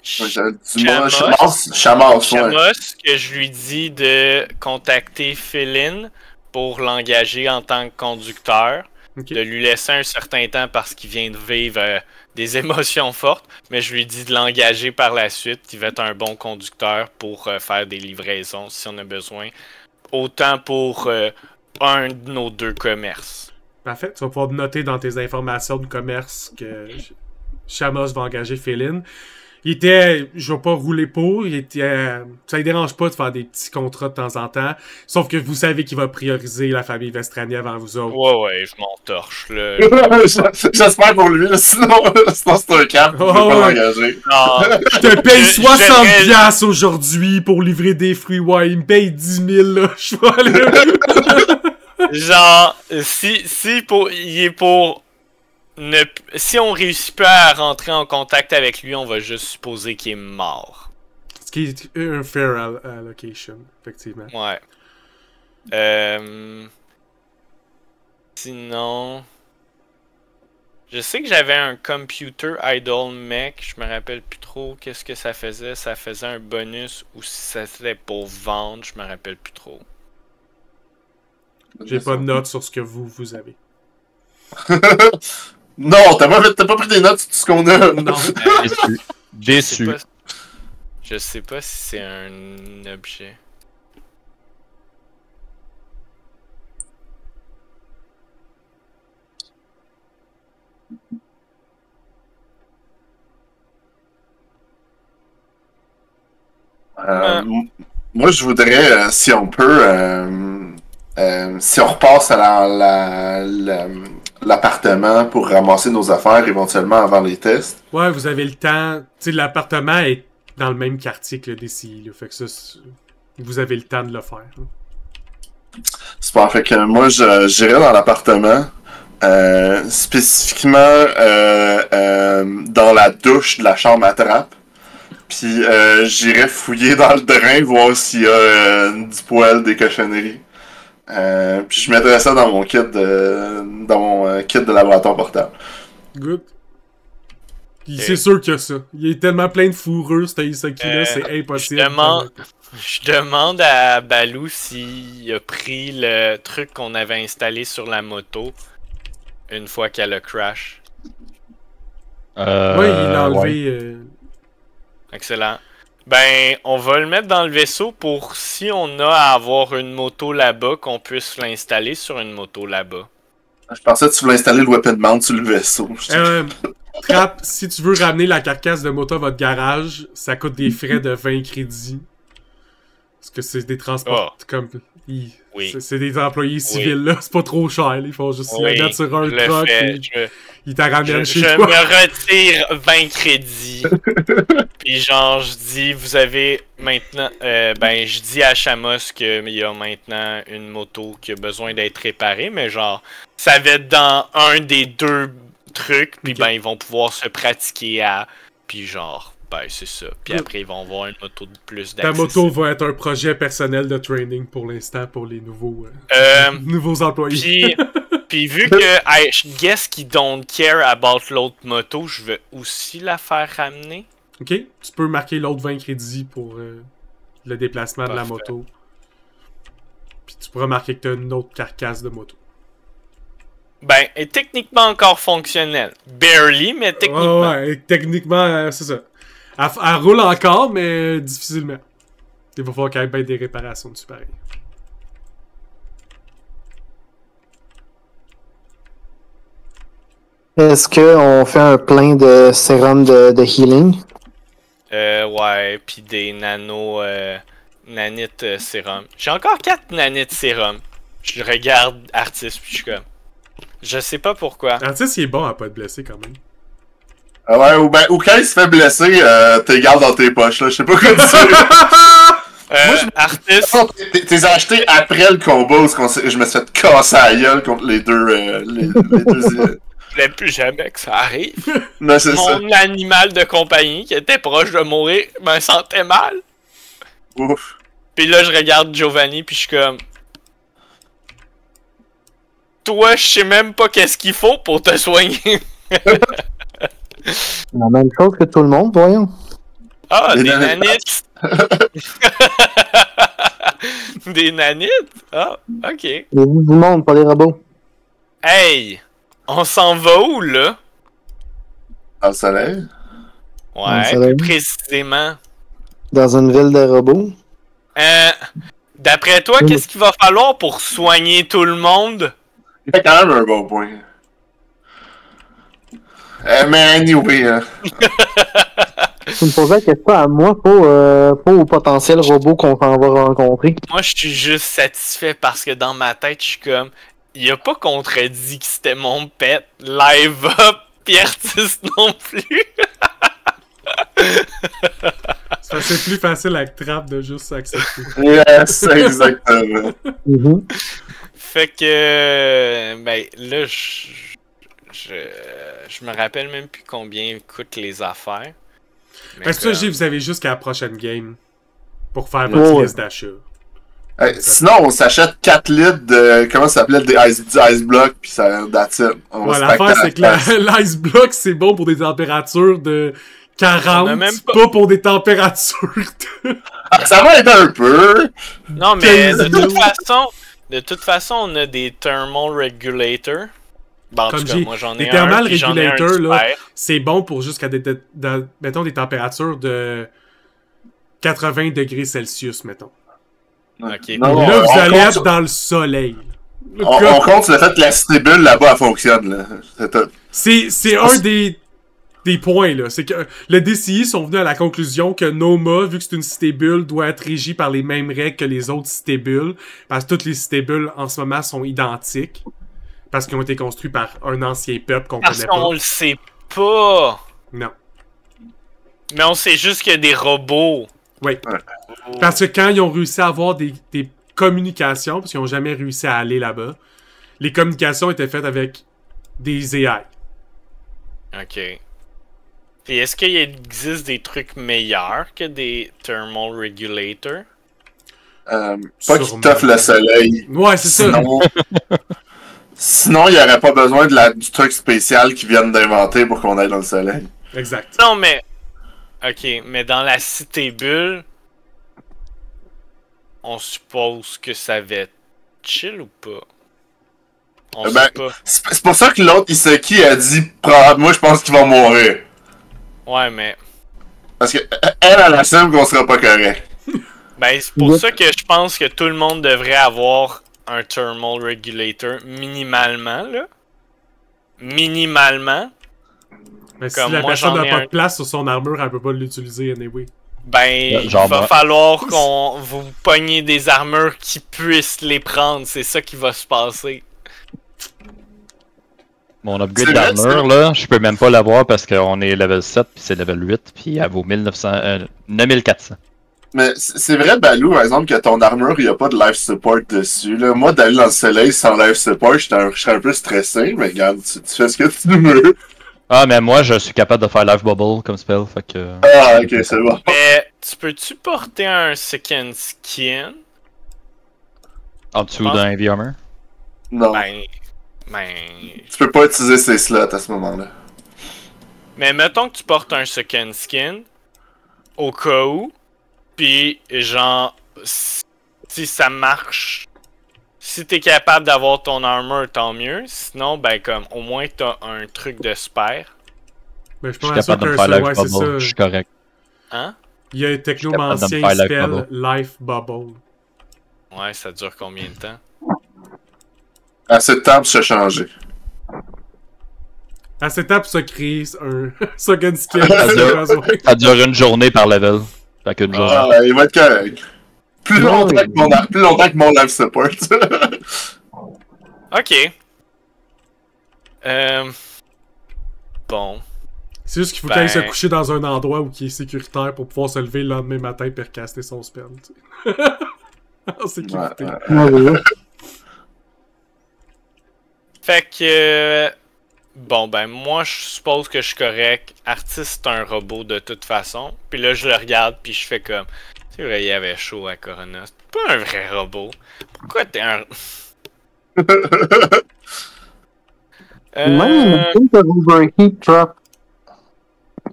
Chamos, que je lui dis de contacter Philin pour l'engager en tant que conducteur. De lui laisser un certain temps parce qu'il vient de vivre des émotions fortes, mais je lui dis de l'engager par la suite. Il va être un bon conducteur pour faire des livraisons si on a besoin. Autant pour un de nos deux commerces. Parfait. Tu vas pouvoir noter dans tes informations de commerce que Chamos va engager Philin. Je vais pas rouler pour, ça ne dérange pas de faire des petits contrats de temps en temps, sauf que vous savez qu'il va prioriser la famille Vestrani avant vous autres. Ouais, je m'entorche, là. J'espère pour lui, sinon c'est un cap, je vais pas l'engager. Je te paye 60$ aujourd'hui pour livrer des fruits, ouais, il me paye 10 000, là, je vais aller... Genre, il est pour... Si on réussit pas à rentrer en contact avec lui, on va juste supposer qu'il est mort. Ce qui est un fair allocation, effectivement. Ouais. Sinon... Je sais que j'avais un computer idle mech, je me rappelle plus trop qu'est-ce que ça faisait. Ça faisait un bonus ou si ça c'était pour vendre, je me rappelle plus trop. J'ai pas de notes sur ce que vous avez. Non, t'as pas pris des notes sur tout ce qu'on a. Non. Déçu. Je sais pas si c'est un objet. Moi, je voudrais, si on peut, si on repasse à l'appartement pour ramasser nos affaires éventuellement avant les tests. Ouais, vous avez le temps. Tu sais, l'appartement est dans le même quartier que le DCI, là, fait que ça, vous avez le temps de le faire. Super, fait que moi, j'irais dans l'appartement, spécifiquement dans la douche de la chambre à trappe. Puis j'irais fouiller dans le drain, voir s'il y a du poêle, des cochonneries. Puis je mettrais ça dans mon kit de laboratoire portable. Good. Puis c'est sûr qu'il y a ça. Il est tellement plein de fourrure, ce Isaki-là, c'est impossible. Je demande à Balou s'il a pris le truc qu'on avait installé sur la moto une fois qu'elle a crash. Oui, il l'a enlevé. Ouais. Excellent. Ben, on va le mettre dans le vaisseau pour si on a à avoir une moto là-bas, qu'on puisse l'installer sur une moto là-bas. Je pensais que tu voulais installer le weapon mount sur le vaisseau. Trap, si tu veux ramener la carcasse de moto à votre garage, ça coûte des frais de 20 crédits. Parce que c'est des transports comme... C'est des employés civils, là. C'est pas trop cher, là. Ils font juste y mettre sur un truck et ils t'en ramènent chez toi. Je me retire 20 crédits. Puis genre, je dis, vous avez maintenant... je dis à Chamos qu'il y a maintenant une moto qui a besoin d'être réparée, mais genre, ça va être dans un des deux trucs, puis ils vont pouvoir se pratiquer à... Puis genre... Ben, c'est ça. Puis après, ils vont avoir une moto de plus d'accès. Ta moto va être un projet personnel de training pour l'instant pour les nouveaux employés. Puis vu que I guess qu'ils don't care about l'autre moto, je vais aussi la faire ramener. Ok, tu peux marquer l'autre 20 crédits pour le déplacement de la moto. Puis tu pourras marquer que tu as une autre carcasse de moto. Ben, elle est techniquement encore fonctionnelle. Barely, mais techniquement. Ouais, techniquement, c'est ça. Elle roule encore, mais difficilement. Il va falloir quand même des réparations dessus pareil. Est-ce qu'on fait un plein de sérum de healing? Ouais, pis des nanites sérum. J'ai encore 4 nanites sérum. Je regarde Artis pis je suis comme... Je sais pas pourquoi. Artis, il est bon à pas être blessé quand même. Ouais, ou quand il se fait blesser, t'es gardes dans tes poches, là. Je sais pas quoi dire. Moi, Artis... T'es acheté après le combat où je me suis fait casser la gueule contre les deux... les deux Je voulais plus jamais que ça arrive. Non, c'est ça. Mon animal de compagnie qui était proche de mourir me sentait mal. Ouf. Puis là, je regarde Giovanni puis je suis comme... Toi, je sais même pas qu'est-ce qu'il faut pour te soigner. La même chose que tout le monde, voyons. Ah, des nanites. Des nanites? Ah, ok. Les vies du monde, pas les robots. Hey! On s'en va où, là? Dans le soleil? Ouais, plus précisément. Dans une ville de robots? D'après toi, qu'est-ce qu'il va falloir pour soigner tout le monde? Il fait quand même un bon point. Mais anyway... Tu me posais la question à moi, pas au potentiel robot qu'on s'en va rencontrer. Moi, je suis juste satisfait parce que dans ma tête, je suis comme... Il a pas contredit que c'était mon pet. Live up, pis Artis non plus. C'est plus facile à trap de juste s'accepter. Yes, exactement. Fait que... Ben, là, je me rappelle même plus combien coûtent les affaires. Parce que ça, vous avez jusqu'à la prochaine game pour faire votre liste d'achat. Sinon, on s'achète 4 litres de... Comment ça s'appelait? Du ice block, pis ça... That's it. L'affaire, c'est que l'ice block, c'est bon pour des températures de 40, même pas pour des températures de... Ça va être un peu! Non, mais de toute façon, on a des thermal regulators. Bon, en tout cas, moi j'en ai des thermal un, regulators, là, c'est bon pour jusqu'à mettons, des températures de 80 degrés Celsius, mettons. Okay. Non, là, vous allez être dans le soleil. On compte le fait que la cité bulle là-bas, elle fonctionne. Là. C'est un des points, là. C'est que le DCI sont venus à la conclusion que Noma, vu que c'est une cité bulle, doit être régie par les mêmes règles que les autres cités bulles. Parce que toutes les cités bulles, en ce moment, sont identiques. Parce qu'ils ont été construits par un ancien peuple qu'on connaît pas. Parce qu'on le sait pas. Non. Mais on sait juste qu'il y a des robots. Oui. Parce que quand ils ont réussi à avoir des communications, parce qu'ils n'ont jamais réussi à aller là-bas, les communications étaient faites avec des AI. Ok. Puis est-ce qu'il existe des trucs meilleurs que des thermal regulators? Pas qu'ils t'offrent le soleil. Ouais, c'est ça. Sinon, il n'y aurait pas besoin du truc spécial qu'ils viennent d'inventer pour qu'on aille dans le soleil. Exact. Non, mais... Ok, mais dans la cité bulle, on suppose que ça va être chill ou pas? On sait pas. C'est pour ça que l'autre Iseki a dit moi je pense qu'il va mourir. Ouais, mais... Parce que elle assume qu'on sera pas correct. Ben, c'est pour ça que je pense que tout le monde devrait avoir un thermal regulator minimalement, là. Minimalement. Mais si la personne n'a pas de place sur son armure, elle peut pas l'utiliser anyway. Ben, il va falloir qu'on vous pognez des armures qui puissent les prendre. C'est ça qui va se passer. Mon upgrade d'armure, là, je peux même pas l'avoir parce qu'on est level 7 puis c'est level 8 puis elle vaut 9400. Mais c'est vrai, Balou, par exemple, que ton armure, il n'y a pas de life support dessus. Là. Moi, d'aller dans le soleil sans life support, je serais un peu stressé, mais regarde, tu fais ce que tu veux. Ah, mais moi, je suis capable de faire life bubble comme spell, fait que... Ah, ok, c'est bon. Mais, tu peux-tu porter un second skin? En dessous d'un heavy armor? Non. Ben, Ben. Tu peux pas utiliser ces slots à ce moment-là. Mais mettons que tu portes un second skin, au cas où, pis genre, si ça marche, si t'es capable d'avoir ton armor, tant mieux. Sinon, ben comme, au moins t'as un truc de spare. Ben, je suis capable de me faire Life Bubble, je suis correct. Hein? Il y a un technomancien qui s'appelle Life Bubble. Ouais, ça dure combien de temps? Assez de temps pour se changer. Assez de temps pour se créer un second skin. Ça dure une journée par level. Fait qu'une journée. Ah, il va être correct. Plus longtemps que mon life support. Ok. Bon. C'est juste qu'il faut qu'il aille se coucher dans un endroit où il est sécuritaire pour pouvoir se lever le lendemain matin et recaster son spell. En sécurité. Fait que... Bon, ben, moi, je suppose que je suis correct. Artiste, c'est un robot de toute façon. Puis là, je le regarde, puis je fais comme... C'est vrai, il avait chaud à Corona. C'est pas un vrai robot. Pourquoi t'es un...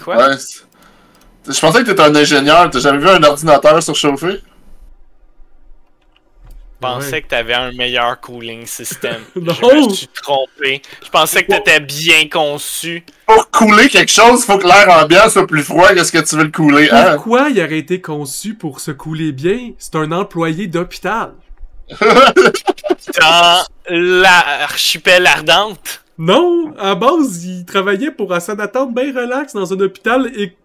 Quoi? Ouais, je pensais que t'étais un ingénieur. T'as jamais vu un ordinateur surchauffer? Je pensais que t'avais un meilleur cooling system. Non! Je me suis trompé. Je pensais que t'étais bien conçu. Pour cooler quelque chose, il faut que l'air ambiant soit plus froid que ce que tu veux le cooler. Hein? Pourquoi il aurait été conçu pour se couler bien? C'est un employé d'hôpital. Dans l'archipel ardente? Non! À base, il travaillait pour un salle d'attente bien relax dans un hôpital et...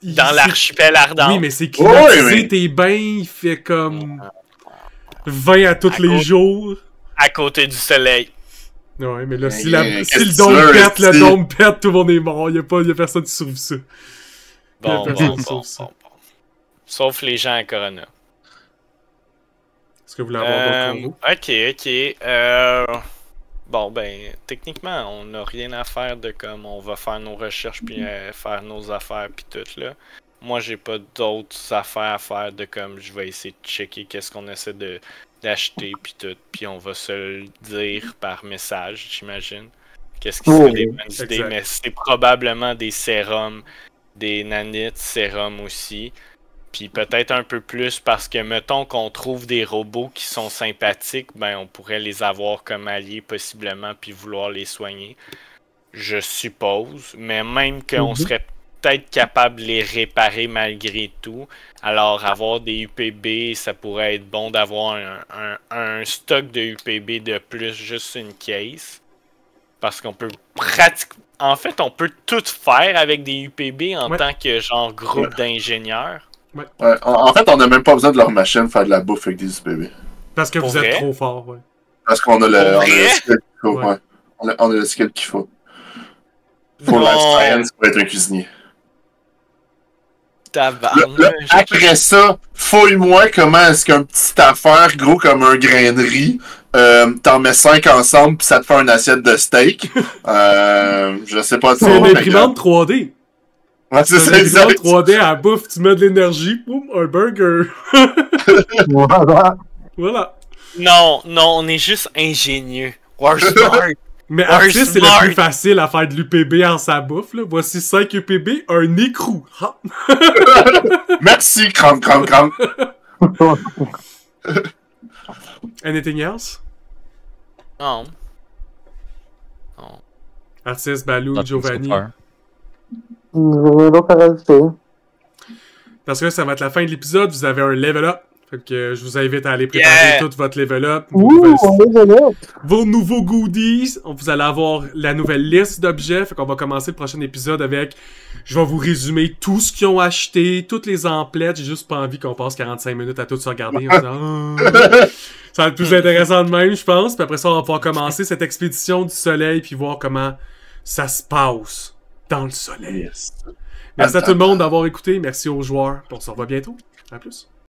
Dans l'archipel ardente? Oui, mais c'est climatisé, t'es bains, il fait comme... 20 à tous les jours. À côté du soleil. Ouais, mais là, si le dôme pète, tout le monde est mort. Y'a personne qui survit ça. Bon. Sauf les gens à Corona. Est-ce que vous voulez avoir d'autres combos? Ok. Bon, ben, techniquement, on n'a rien à faire de comme on va faire nos recherches puis faire nos affaires puis tout, là. Moi, j'ai pas d'autres affaires à faire de comme je vais essayer de checker qu'est-ce qu'on essaie d'acheter puis tout, puis on va se le dire par message, j'imagine. Qu'est-ce qui serait des bonnes idées, mais c'est probablement des sérums, des nanites, sérums aussi. Puis peut-être un peu plus parce que mettons qu'on trouve des robots qui sont sympathiques, ben on pourrait les avoir comme alliés possiblement puis vouloir les soigner. Je suppose, mais même qu'on serait peut-être capable de les réparer malgré tout. Alors, avoir des UPB, ça pourrait être bon d'avoir un stock de UPB de plus, juste une case. Parce qu'on peut pratiquement... En fait, on peut tout faire avec des UPB en tant que genre groupe d'ingénieurs. Ouais. En fait, on n'a même pas besoin de leur machine faire de la bouffe avec des UPB. Parce que vous êtes trop fort, ouais. Parce qu'on a le skill qu'il faut. Ouais. On a le skill qu'il faut. Pour la science, pour être un cuisinier. Après ça, fouille-moi comment est-ce qu'un petit affaire gros comme un grain de riz, t'en mets 5 ensemble pis ça te fait une assiette de steak. Je sais pas. C'est une imprimante 3D. Ouais, c'est ça, exact. 3D à la bouffe, tu mets de l'énergie, boum, un burger. Voilà. Non, on est juste ingénieux. We're smart. Mais artiste, c'est le plus facile à faire de l'UPB en sa bouffe, là. Voici 5 UPB, un écrou. Merci, cram. Anything else? Non. Artiste, Balou, Giovanni. Parce que ça va être la fin de l'épisode, vous avez un level up. Fait que je vous invite à aller préparer tout votre level up. Vos nouveaux goodies. Vous allez avoir la nouvelle liste d'objets. Fait qu'on va commencer le prochain épisode avec... Je vais vous résumer tout ce qu'ils ont acheté, toutes les emplettes. J'ai juste pas envie qu'on passe 45 minutes à tout se regarder. En disant, ça va être plus intéressant de même, je pense. Puis après ça, on va pouvoir commencer cette expédition du soleil puis voir comment ça se passe dans le soleil. Merci à tout le monde d'avoir écouté. Merci aux joueurs. On se revoit bientôt. À plus.